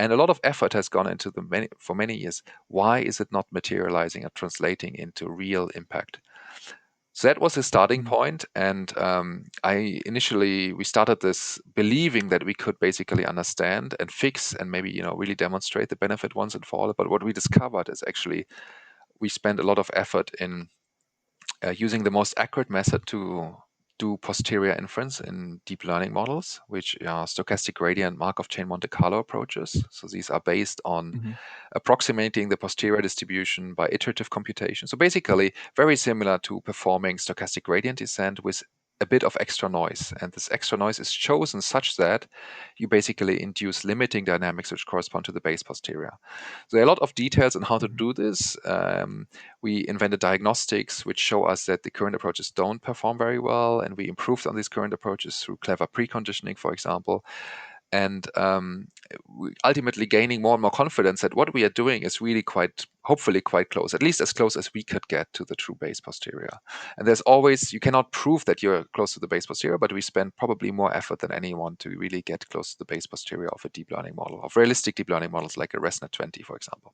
And a lot of effort has gone into for many years. Why is it not materializing or translating into real impact? So that was the starting Mhm. point, and we started this believing that we could basically understand and fix and maybe really demonstrate the benefit once and for all. But what we discovered is actually we spent a lot of effort in using the most accurate method to do posterior inference in deep learning models, which are stochastic gradient Markov chain Monte Carlo approaches. So these are based on Mhm. approximating the posterior distribution by iterative computation. So basically, very similar to performing stochastic gradient descent with a bit of extra noise. And this extra noise is chosen such that you basically induce limiting dynamics which correspond to the base posterior. So there are a lot of details on how to Mhm. do this. We invented diagnostics which show us that the current approaches don't perform very well, and we improved on these current approaches through clever preconditioning, for example. And we ultimately gaining more and more confidence that what we are doing is really hopefully quite close, at least as close as we could get to the true base posterior. And you cannot prove that you're close to the base posterior, but we spend probably more effort than anyone to really get close to the base posterior of a deep learning model, of realistic deep learning models like a ResNet 20, for example.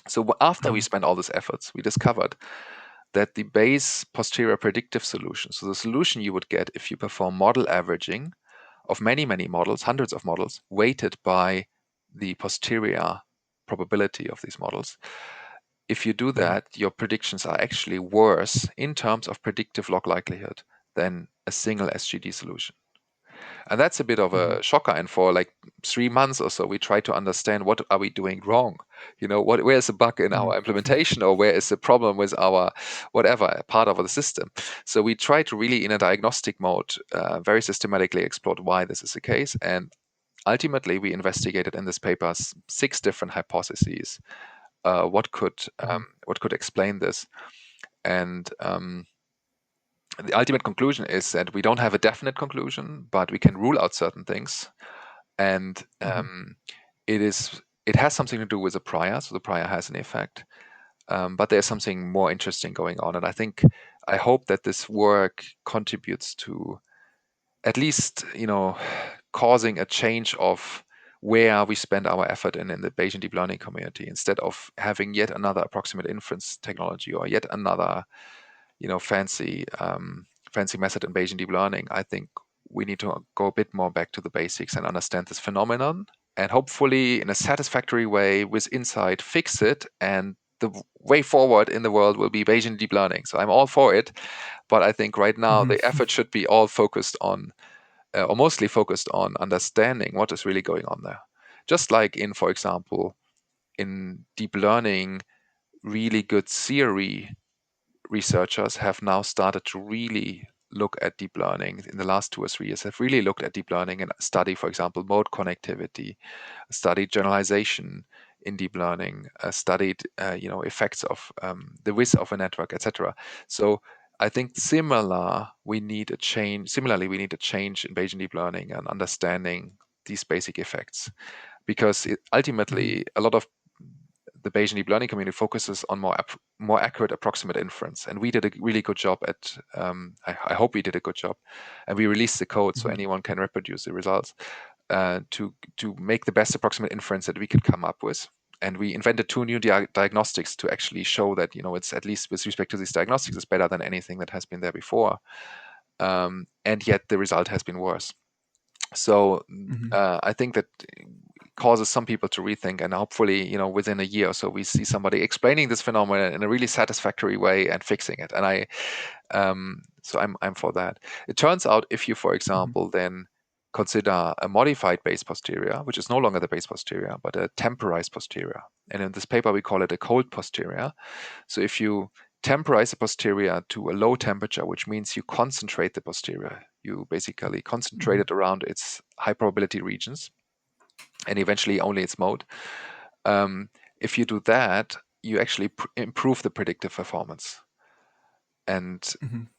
So after we Mhm. spent all these efforts, we discovered that the base posterior predictive solution, so the solution you would get if you perform model averaging of many, many models, hundreds of models, weighted by the posterior probability of these models. If you do Mhm. that, your predictions are actually worse in terms of predictive log likelihood than a single SGD solution. And that's a bit of Mhm. a shocker. And for like 3 months or so, we try to understand what are we doing wrong. Where's the bug in Mhm. our implementation, or where is the problem with our whatever part of the system. So we try to really, in a diagnostic mode, very systematically explore why this is the case. And ultimately, we investigated in this paper 6 different hypotheses. Mhm. What could explain this? And the ultimate conclusion is that we don't have a definite conclusion, but we can rule out certain things. And Mhm. it has something to do with the prior, so the prior has an effect. But there's something more interesting going on, and I hope that this work contributes to at least causing a change of where we spend our effort in the Bayesian deep learning community, instead of having yet another approximate inference technology or yet another fancy method in Bayesian deep learning. I think we need to go a bit more back to the basics and understand this phenomenon, and hopefully in a satisfactory way with insight fix it. And the way forward in the world will be Bayesian deep learning. So I'm all for it, but I think right now Mhm. the effort should be all focused on, or mostly focused on, understanding what is really going on there. Just like for example, in deep learning, really good theory researchers have now started to really look at deep learning in the last 2 or 3 years have really looked at deep learning and study, for example, mode connectivity, studied generalization in deep learning, studied effects of the width of a network, etc. So I think similarly, we need a change in Bayesian deep learning and understanding these basic effects, because ultimately a lot of the Bayesian deep learning community focuses on more accurate approximate inference, and we did a really good job at. I hope we did a good job, and we released the code so anyone can reproduce the results to make the best approximate inference that we could come up with. And we invented 2 new diagnostics to actually show that it's, at least with respect to these diagnostics, is better than anything that has been there before. And yet the result has been worse. So I think that causes some people to rethink, and hopefully, within a year or so, we see somebody explaining this phenomenon in a really satisfactory way and fixing it. And so I'm for that. It turns out, if you, for example, then consider a modified base posterior, which is no longer the base posterior, but a temporized posterior. And in this paper, we call it a cold posterior. So if you temporize a posterior to a low temperature, which means you concentrate the posterior, you basically concentrate it around its high probability regions, and eventually only its mode. If you do that, you actually improve the predictive performance. And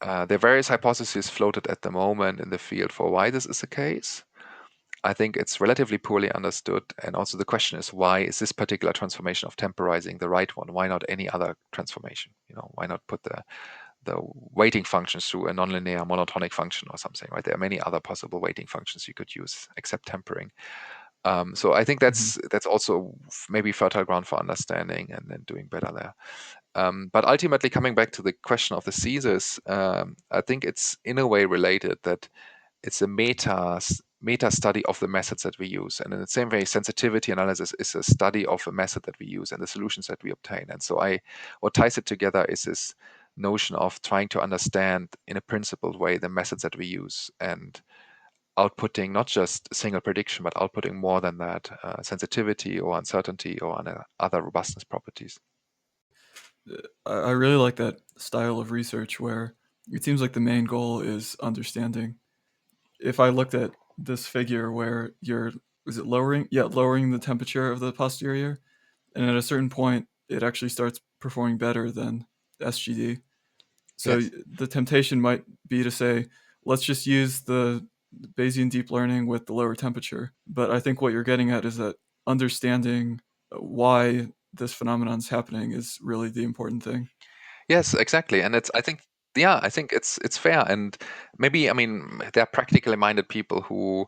there are various hypotheses floated at the moment in the field for why this is the case. I think it's relatively poorly understood. And also the question is, why is this particular transformation of temporizing the right one? Why not any other transformation? Why not put the weighting functions through a nonlinear monotonic function or something, right? There are many other possible weighting functions you could use except tempering. So I think that's also maybe fertile ground for understanding and then doing better there. But ultimately, coming back to the question of the thesis, I think it's in a way related, that it's a meta study of the methods that we use. And in the same way, sensitivity analysis is a study of a method that we use and the solutions that we obtain. And so what ties it together is this notion of trying to understand in a principled way the methods that we use, and outputting not just a single prediction, but outputting more than that, sensitivity or uncertainty or other robustness properties. I really like that style of research where it seems like the main goal is understanding. If I looked at this figure where lowering the temperature of the posterior, and at a certain point it actually starts performing better than SGD. So Yes. the temptation might be to say, let's just use the Bayesian deep learning with the lower temperature. But I think what you're getting at is that understanding why this phenomenon is happening is really the important thing. Yes, exactly. And I think it's fair. And maybe, there are practically minded people who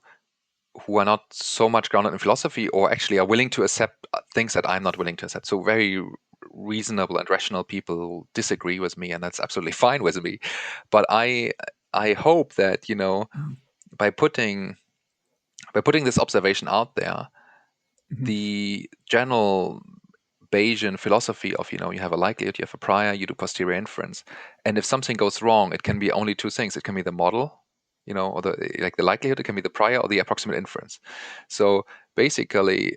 are not so much grounded in philosophy, or actually are willing to accept things that I'm not willing to accept. So very reasonable and rational people disagree with me, and that's absolutely fine with me. But I hope that, by putting this observation out there, the general Bayesian philosophy of, you have a likelihood, you have a prior, you do posterior inference, and if something goes wrong, it can be only 2 things. It can be the model, or the likelihood. It can be the prior or the approximate inference. So basically,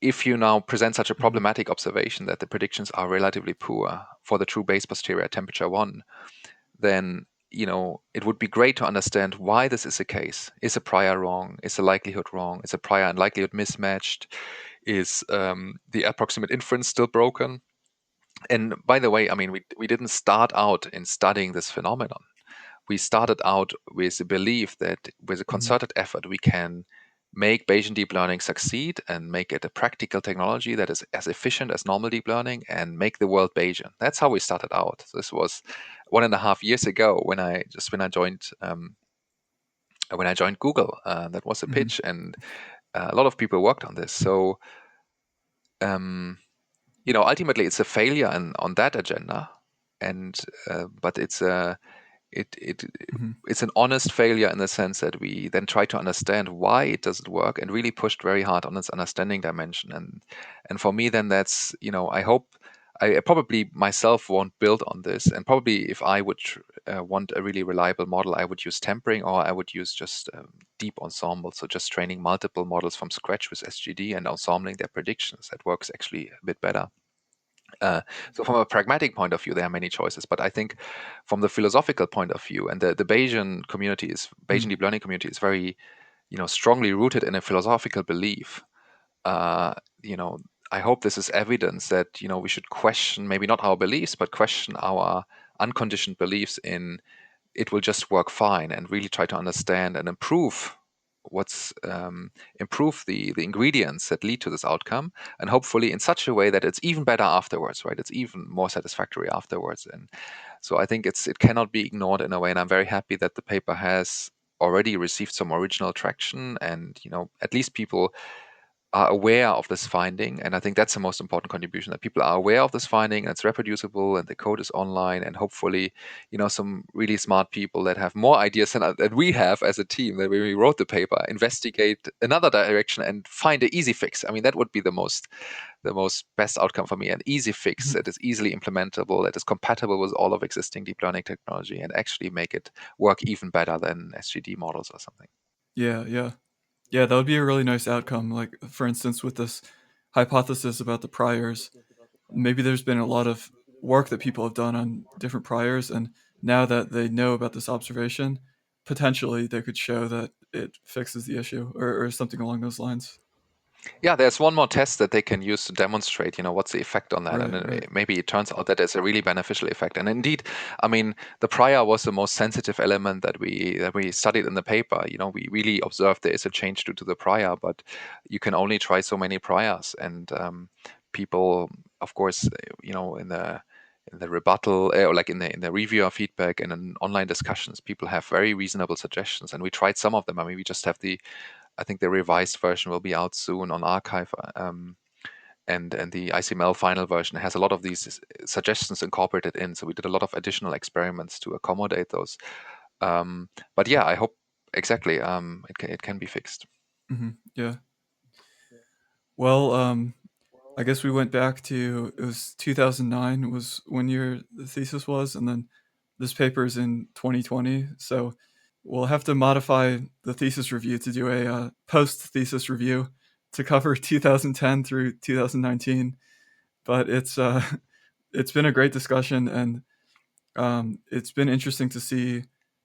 if you now present such a problematic observation that the predictions are relatively poor for the true base posterior at temperature 1, then it would be great to understand why this is the case. Is a prior wrong? Is the likelihood wrong? Is a prior and likelihood mismatched? Is the approximate inference still broken? And by the way, we didn't start out in studying this phenomenon. We started out with the belief that with a concerted effort, we can make Bayesian deep learning succeed and make it a practical technology that is as efficient as normal deep learning and make the world Bayesian. That's how we started out. This was 1.5 years ago when I joined Google. That was a pitch, and a lot of people worked on this. So ultimately, it's a failure on that agenda, and but it's an honest failure in the sense that we then try to understand why it doesn't work and really pushed very hard on its understanding dimension. And for me, then that's, I hope I probably myself won't build on this. And probably if I would want a really reliable model, I would use tempering, or I would use just deep ensemble. So just training multiple models from scratch with SGD and ensembling their predictions. That works actually a bit better. So from a pragmatic point of view, there are many choices. But I think from the philosophical point of view, and the Bayesian Mm. deep learning community is very, strongly rooted in a philosophical belief. Uh, you know, I hope this is evidence that, we should question maybe not our beliefs, but question our unconditioned beliefs in it will just work fine, and really try to understand and improve the ingredients that lead to this outcome, and hopefully in such a way that it's even better afterwards, right? It's even more satisfactory afterwards. And so I think it cannot be ignored in a way, and I'm very happy that the paper has already received some original traction, and at least people are aware of this finding. And I think that's the most important contribution, that people are aware of this finding and it's reproducible and the code is online, and hopefully some really smart people that have more ideas than we have as a team, that when we wrote the paper, investigate another direction and find an easy fix. I mean, that would be the most best outcome for me, an easy fix that is easily implementable, that is compatible with all of existing deep learning technology, and actually make it work even better than SGD models or something. Yeah, yeah. Yeah, that would be a really nice outcome. Like, for instance, with this hypothesis about the priors, maybe there's been a lot of work that people have done on different priors, and now that they know about this observation, potentially they could show that it fixes the issue, or something along those lines. Yeah, there's one more test that they can use to demonstrate, what's the effect on that, and Right, then right. maybe it turns out that there's a really beneficial effect. And indeed, I mean, the prior was the most sensitive element that we studied in the paper. We really observed there is a change due to the prior, but you can only try so many priors, and people, of course, in the rebuttal, or like in the reviewer feedback and in online discussions, people have very reasonable suggestions, and we tried some of them. I mean, we just have I think the revised version will be out soon on archive, and the ICML final version has a lot of these suggestions incorporated in. So we did a lot of additional experiments to accommodate those. But yeah, I hope exactly it can be fixed. Yeah. Well, I guess we went back to, it was 2009 was when your the thesis was, and then this paper is in 2020. So we'll have to modify the thesis review to do a post thesis review to cover 2010 through 2019. But it's been a great discussion, and it's been interesting to see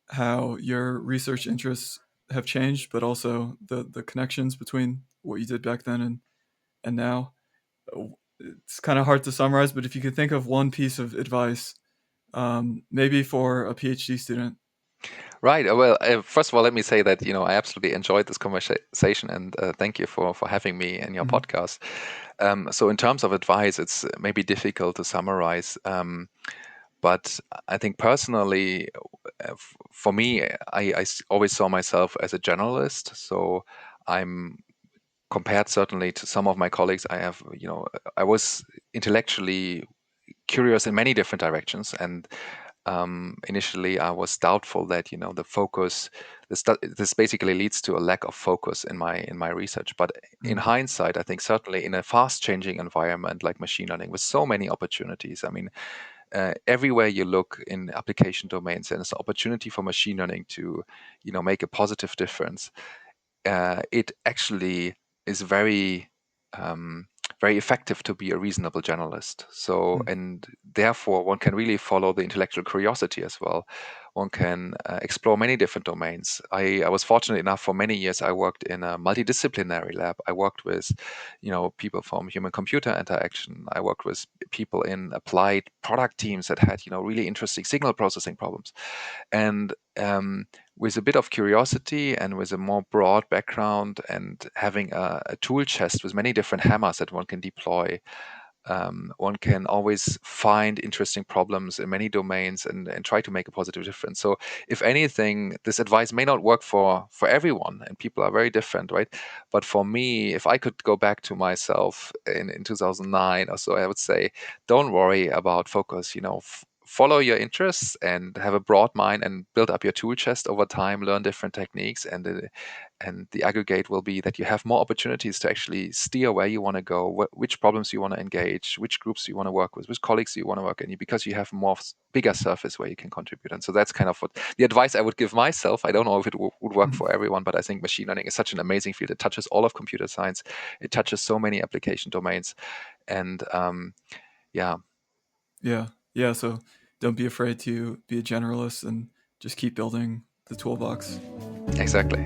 how your research interests have changed, but also the connections between what you did back then and now. It's kind of hard to summarize, but if you could think of one piece of advice, maybe for a PhD student. Right. Well, first of all, let me say that I absolutely enjoyed this conversation, and thank you for having me in your Mhm. podcast. So, in terms of advice, it's maybe difficult to summarize. But I think personally, for me, I always saw myself as a generalist. So I'm compared certainly to some of my colleagues. I was intellectually curious in many different directions, and initially I was doubtful that the focus. This basically leads to a lack of focus in my research. But in Mm. hindsight, I think certainly in a fast-changing environment like machine learning, with so many opportunities. I mean, everywhere you look in application domains, there's an opportunity for machine learning to, make a positive difference. It actually is um, very effective to be a reasonable generalist. So, Mm. and therefore, one can really follow the intellectual curiosity as well. One can explore many different domains. I was fortunate enough, for many years I worked in a multidisciplinary lab. I worked with, people from human-computer interaction. I worked with people in applied product teams that had, really interesting signal processing problems. And with a bit of curiosity and with a more broad background, and having a tool chest with many different hammers that one can deploy, one can always find interesting problems in many domains, and try to make a positive difference. So, if anything, this advice may not work for everyone, and people are very different, right? But for me, if I could go back to myself in 2009 or so, I would say, don't worry about focus. Follow your interests and have a broad mind, and build up your tool chest over time. Learn different techniques, and the aggregate will be that you have more opportunities to actually steer where you want to go, which problems you want to engage, which groups you want to work with, which colleagues you want to work in, because you have more bigger surface where you can contribute. And so that's kind of what the advice I would give myself. I don't know if it would work for everyone, but I think machine learning is such an amazing field. It touches all of computer science. It touches so many application domains, and Yeah, Yeah. So don't be afraid to be a generalist and just keep building the toolbox. exactly.